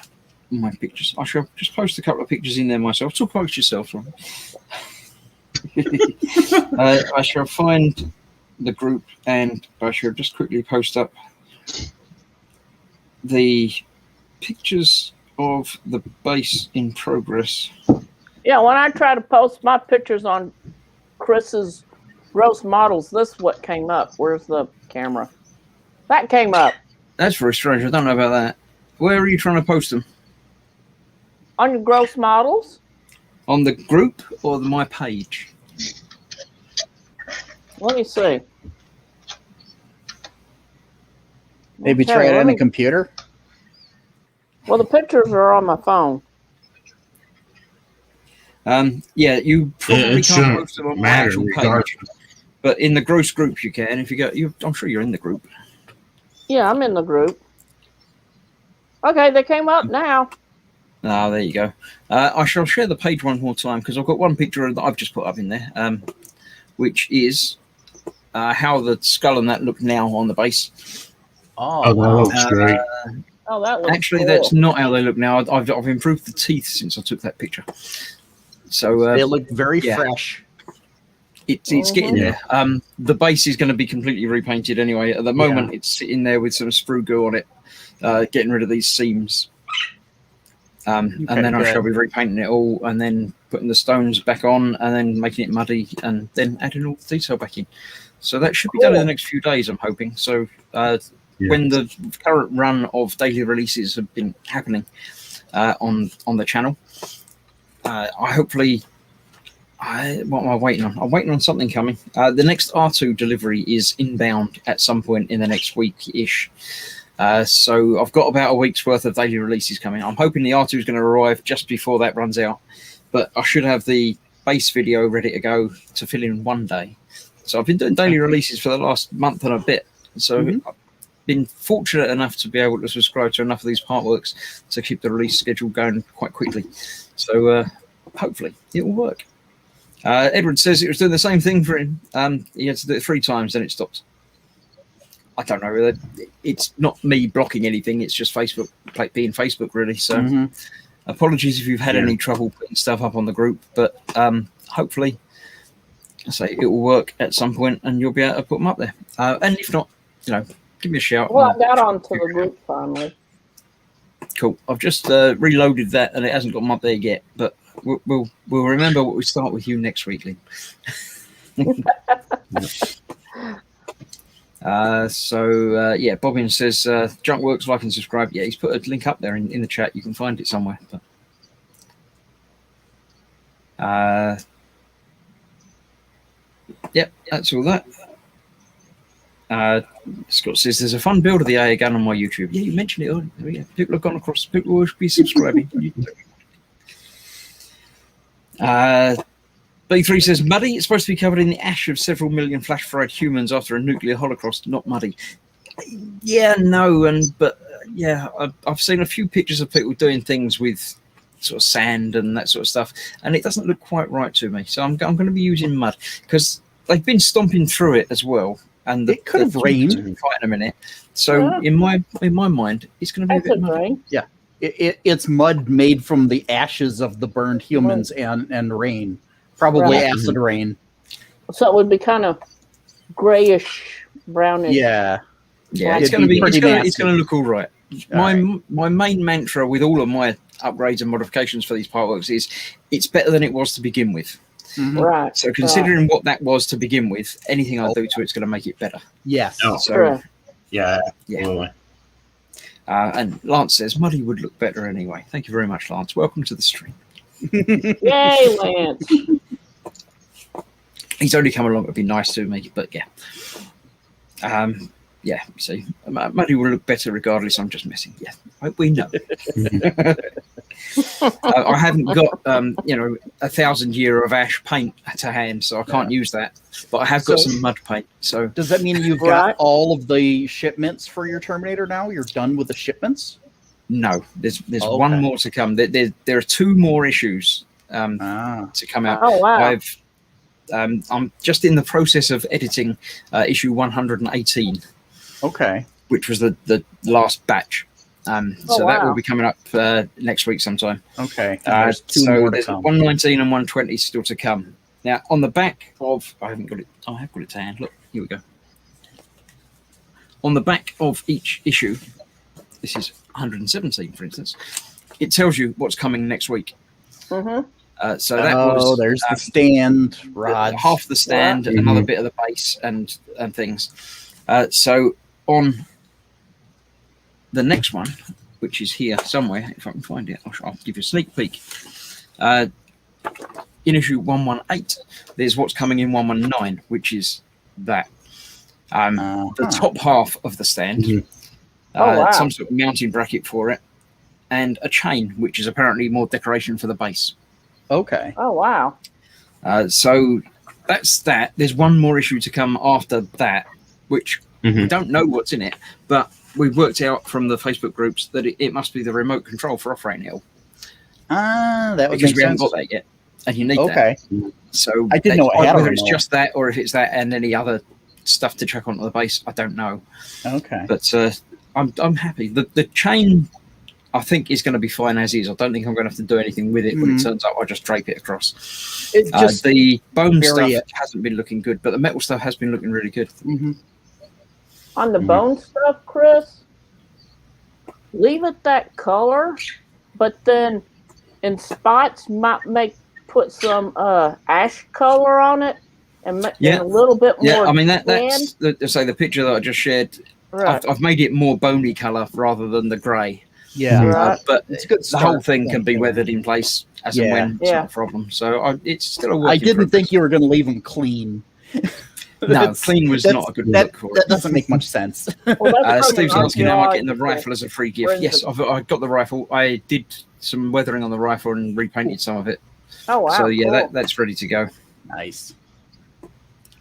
my pictures. I shall just post a couple of pictures in there myself. Talk amongst yourselves, right? I shall find the group and I shall just quickly post up the pictures of the base in progress. Yeah, when I try to post my pictures on Chris's gross models, this is what came up. Where's the camera? That came up That's very strange. I don't know about that. Where are you trying to post them? on your gross models. On the group or my page? Let me see. Maybe Okay, try it let on a me- computer. Well, the pictures are on my phone. Yeah, you probably It can't shouldn't post them on my matter actual page, regardless. but in the gross group you can. If you go, I'm sure you're in the group. Yeah, I'm in the group. Okay, they came up now. Ah, there you go. I shall share the page one more time because I've got one picture that I've just put up in there, which is how the skull and that look now on the base. Oh, Oh, that wow. looks great. Oh, that looks Actually, cool. that's not how they look now. I've improved the teeth since I took that picture. So They look very yeah. fresh. it's getting there. The base is going to be completely repainted anyway. At the moment, it's sitting there with some sprue goo on it, getting rid of these seams. And then I good. shall be repainting it all and then putting the stones back on and then making it muddy and then adding all the detail back in. So that should be done in the next few days, I'm hoping. So when the current run of daily releases have been happening on the channel, what am I waiting on? I'm waiting on something coming. The next R2 delivery is inbound at some point in the next week-ish. So I've got about a week's worth of daily releases coming. I'm hoping the R2 is going to arrive just before that runs out, but I should have the base video ready to go to fill in one day. So I've been doing daily releases for the last month and a bit. So I've been fortunate enough to be able to subscribe to enough of these partworks to keep the release schedule going quite quickly. So hopefully it will work. Edward says it was doing the same thing for him. He had to do it 3 times, then it stopped. I don't know. It's not me blocking anything. It's just Facebook being Facebook, really. So apologies if you've had any trouble putting stuff up on the group, but hopefully, I say it will work at some point, and you'll be able to put them up there. And if not, give me a shout. Well, I got onto the group finally. Cool. I've just reloaded that, and it hasn't got them up there yet. But we'll remember what we start with you next week, Lynn. Yeah, Bobbin says Junkworks, like and subscribe. Yeah, he's put a link up there in the chat. You can find it somewhere. But Yep, that's all that. Scott says there's a fun build of the AA gun on my YouTube. Yeah, you mentioned it earlier. Yeah, people have gone across. People will be subscribing. B3 says muddy. It's supposed to be covered in the ash of several million flash-fried humans after a nuclear holocaust. Not muddy. Yeah, no, but yeah, I've seen a few pictures of people doing things with sort of sand and that sort of stuff, and it doesn't look quite right to me. So I'm going to be using mud because they've been stomping through it as well. And it could have rained. Quite in a minute. So in my mind, it's going to be a bit muddy. Yeah, it's mud made from the ashes of the burned humans and rain, probably acid rain. So it would be kind of grayish, brownish. Yeah, it's going to be. It's going to look all right. My main mantra with all of my upgrades and modifications for these partworks is it's better than it was to begin with. Mm-hmm. Right. So considering what that was to begin with, anything I do to it's going to make it better. Yes. Oh, so yeah. And Lance says muddy would look better anyway. Thank you very much, Lance. Welcome to the stream. Yay, Lance. He's only come along to be nice to me, but yeah. So muddy will look better regardless. I'm just messing. Yeah, we know. I haven't got 1,000 year of ash paint to hand, so I can't use that. But I have got some mud paint. So does that mean you've got all of the shipments for your Terminator now? You're done with the shipments? No, there's one more to come. There are 2 more issues to come out. Oh wow! I'm just in the process of editing issue 118. Okay. Which was the last batch. That will be coming up next week sometime. Okay. There's 119 and 120 still to come. Now, on the back of... I haven't got it. I have got it to hand. Look, here we go. On the back of each issue, this is 117, for instance, it tells you what's coming next week. Mm-hmm. So that was... there's the stand, rods. Half the stand, another bit of the base and things. So on the next one, which is here somewhere, if I can find it, I'll give you a sneak peek. In issue 118, there's what's coming in 119, which is that. The top half of the stand, some sort of mounting bracket for it, and a chain, which is apparently more decoration for the base. Okay. Oh, wow. So that's that. There's one more issue to come after that, which we don't know what's in it, but we've worked out from the Facebook groups that it must be the remote control for operating it all. That would because make we haven't sense. got that yet, and you need that. Okay. So I didn't know it had a whether it's remote. just that or if it's that and any other stuff to chuck onto the base, I don't know. Okay. But I'm happy. The chain, I think, is going to be fine as is. I don't think I'm going to have to do anything with it, but it turns out I just drape it across. It just the bone stuff hasn't been looking good, but the metal stuff has been looking really good. On the bone stuff, Chris, leave it that color, but then in spots put some ash color on it and a little bit more. Yeah, I mean that's the picture that I just shared. Right. I've made it more bony color rather than the grey. Yeah. Right. But It's a good the whole start. thing can be weathered in place as and when. It's not a problem. So it's still a work I in didn't progress. think you were going to leave them clean. No, clean was not a good look for That it. doesn't make much sense. Steve's asking how am I getting the rifle as a free gift. Yes, I got the rifle. I did some weathering on the rifle and repainted some of it. Oh, wow. So yeah, cool. that's ready to go. Nice.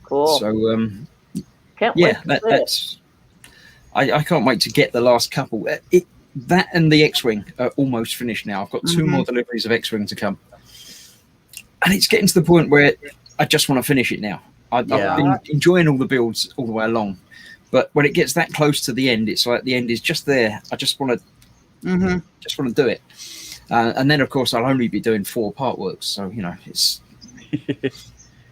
Cool. So Can't yeah, wait to see it. that's. I can't wait to get the last couple. That and the X-wing are almost finished now. I've got 2 more deliveries of X-wing to come, and it's getting to the point where I just want to finish it now. I've been enjoying all the builds all the way along, but when it gets that close to the end, it's like the end is just there. I just want to, do it, and then of course I'll only be doing 4 part works. So it's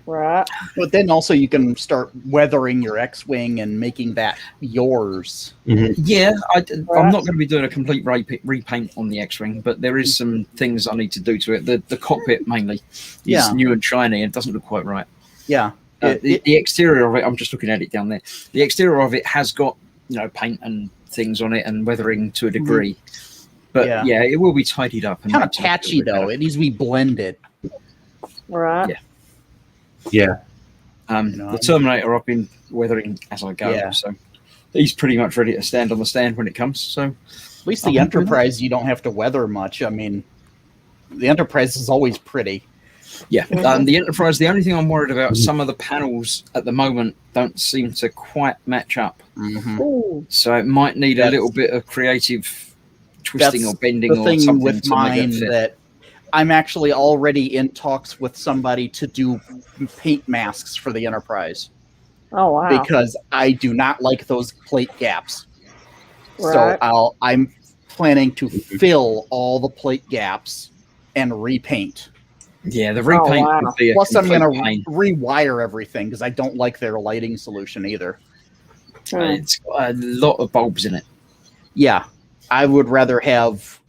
Right. But then also you can start weathering your X-wing and making that yours. yeah. I'm not going to be doing a complete repaint on the X-wing, but there is some things I need to do to it. The cockpit mainly is new and shiny and doesn't look quite right. Yeah. The exterior of it, I'm just looking at it down there. The exterior of it has got paint and things on it and weathering to a degree, but yeah, it will be tidied up. And Kind of made to look a patchy little bit though. better. It needs to be blended. Right. Yeah. Yeah. The Terminator I've been weathering as I go, Yeah. so he's pretty much ready to stand on the stand when it comes. So At least I'm the happy with Enterprise, you don't have to weather much. I mean, the Enterprise is always pretty. yeah, Mhm. the Enterprise. The only thing I'm worried about, some of the panels at the moment don't seem to quite match up. Mhm. Ooh. So it might need a That's- little bit of creative twisting That's or bending The or thing something with to make mine it fit. that I'm actually already in talks with somebody to do paint masks for the Enterprise Oh wow. because I do not like those plate gaps. Right. So I'm planning to fill all the plate gaps and repaint. Yeah, the repaint wow. would be a Plus, I'm complete going to pain. rewire everything because I don't like their lighting solution either. Hmm. It's got a lot of bulbs in it. Yeah, I would rather have,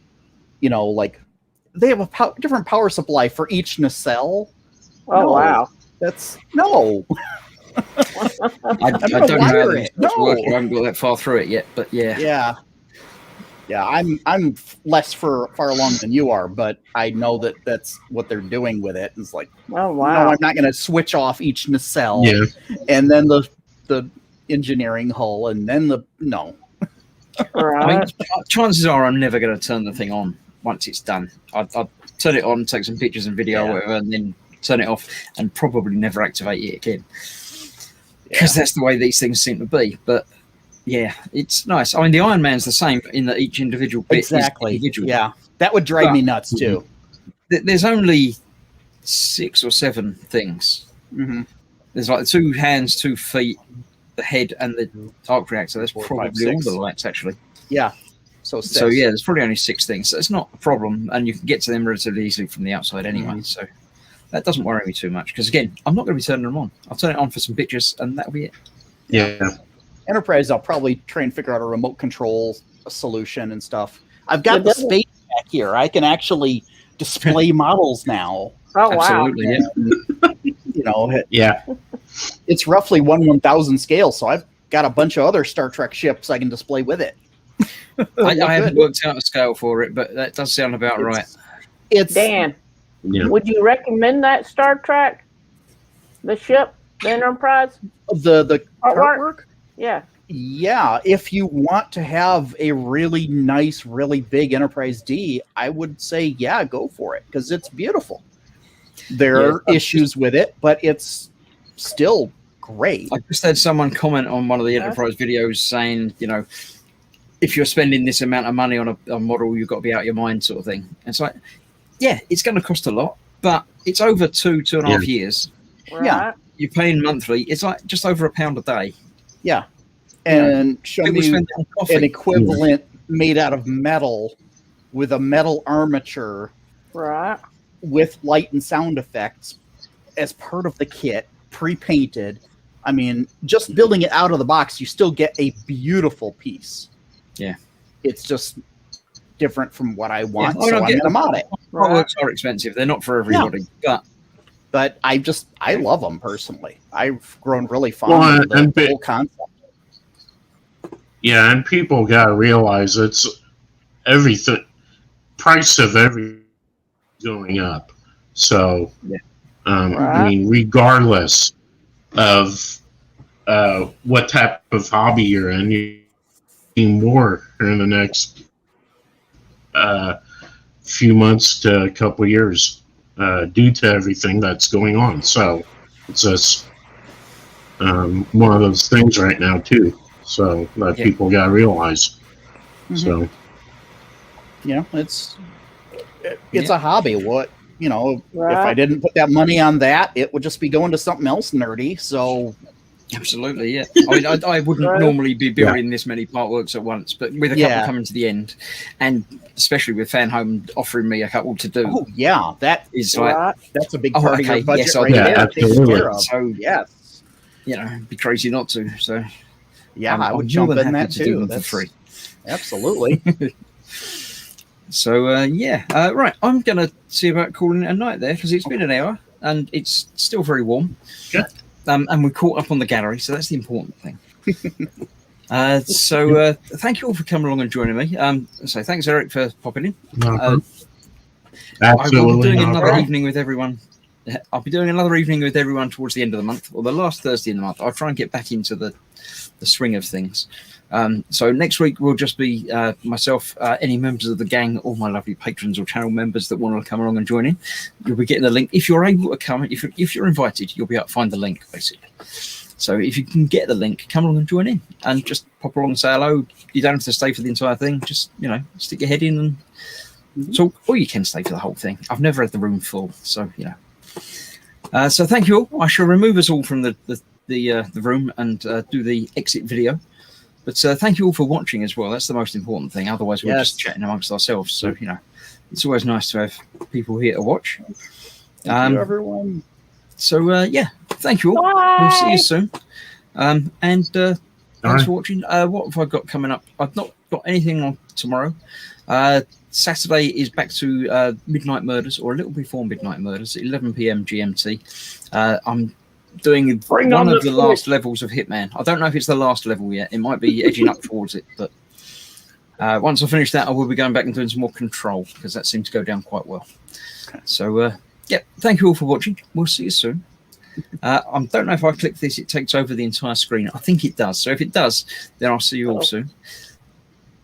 like they have a different power supply for each nacelle. Oh No. wow. That's no. I don't gonna know how wire this it. stuff's No. working. I haven't got that far through it yet, but yeah. Yeah. I'm less far along than you are, but I know that that's what they're doing with it. It's like, Oh no, wow. I'm not going to switch off each nacelle, Yeah. and then the engineering hull, and then no. I mean, Right. chances are I'm never going to turn the thing on once it's done. I'd turn it on, take some pictures and video, Yeah. or whatever, and then turn it off, and probably never activate it again. Because that's the way these things seem to be. But yeah, it's nice. I mean, the Iron Man's the same in that each individual bit Exactly. is individual. Yeah, that would drive But- me nuts too. There's only 6 or 7 things. Mm-hmm. There's like the 2 hands, 2 feet, the head, and the arc reactor. That's 4, 5, probably all 6. the lights, actually. Yeah. So Yeah, there's probably only 6 things. So it's not a problem, and you can get to them relatively easily from the outside anyway. Mhm. So that doesn't worry me too much because again, I'm not going to be turning them on. I'll turn it on for some pictures, and that'll be it. Yeah. Enterprise, I'll probably try and figure out a remote control solution and stuff. I've got Yeah, the doesn't- space back here. I can actually display models now. Oh wow. Absolutely, yeah. Yeah. It's roughly 1/1000 scale, so I've got a bunch of other Star Trek ships I can display with it. I haven't worked out a scale for it, but that does sound about right. It's Dan, Yeah. would you recommend that Star Trek? The ship, the Enterprise? the Artwork? artwork. Yeah. Yeah, if you want to have a really nice, really big Enterprise D, I would say, yeah, go for it because it's beautiful. There are issues with it, but it's still great. I just had someone comment on one of the Enterprise videos saying, if you're spending this amount of money on a model, you've got to be out of your mind, sort of thing. And it's like, yeah, it's going to cost a lot, but it's over 2.5 years. Right. Yeah. You're paying monthly. It's like just over £1 a day. Yeah, and show People me spend it on coffee. an equivalent made out of metal with a metal armature Right. with light and sound effects as part of the kit, pre-painted. I mean, just building it out of the box, you still get a beautiful piece. Yeah. It's just different from what I want, Yeah, I so don't I'm get going to mod it. Right. Fireworks are expensive. They're not for everybody. But But I love them personally. I've grown really fond Well, of the and whole concept. Yeah, and people gotta realize it's everything. Price of everything going up. So, Yeah. I Right. mean, regardless of what type of hobby you're in, you need more in the next few months to a couple years due to everything that's going on. So, it's just one of those things right now too. So that Yeah. people got to realize. Mhm. So It's a hobby. What if I Right. didn't put that money on that, it would just be going to something else nerdy. So absolutely, yeah. I mean, I wouldn't Right. normally be building this many artworks at once, but with a couple Yeah. coming to the end, and especially with Fan Home offering me a couple to do, oh yeah, is like, Right. that's a big Oh, part of okay, your budget yes, I'll right do there. that. taken Absolutely. care of. so Yes. it'd be crazy not to. So Yeah, I'm I would more jump than in happy that to do too. them for That's free. absolutely. So right, I'm gonna see about calling it a night there because it's been an hour and it's still very warm. Yeah. And we caught up on the gallery, so that's the important thing. Thank you all for coming along and joining me. So thanks, Eric, for popping in. I will be absolutely doing not a another problem. evening with everyone I'll be doing another evening with everyone towards the end of the month, or the last Thursday in the month. I'll try and get back into the swing of things. So next week will just be myself, any members of the gang, all my lovely patrons or channel members that want to come along and join in. You'll be getting the link. If you're able to come, if you're invited, you'll be able to find the link, basically. So if you can get the link, come along and join in and just pop along and say hello. You don't have to stay for the entire thing. Just, stick your head in and talk, or you can stay for the whole thing. I've never had the room full, so, so thank you all. I shall remove us all from the room and do the exit video. But thank you all for watching as well. That's the most important thing. Otherwise, we're just chatting amongst ourselves. So, it's always nice to have people here to watch. Thank you, everyone. So, thank you all. Bye. We'll see you soon. And thanks right. for watching. What have I got coming up? I've not got anything on tomorrow. Saturday is back to Midnight Murders, or a little before Midnight Murders, 11 p.m. GMT. I'm doing one of the last levels of Hitman. I don't know if it's the last level yet. It might be edging up towards it, but once I finish that, I will be going back and doing some more Control, because that seemed to go down quite well. So, thank you all for watching. We'll see you soon. I don't know if I click this, it takes over the entire screen. I think it does. So if it does, then I'll see you all soon.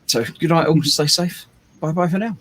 So good night all. Stay safe. Bye-bye for now.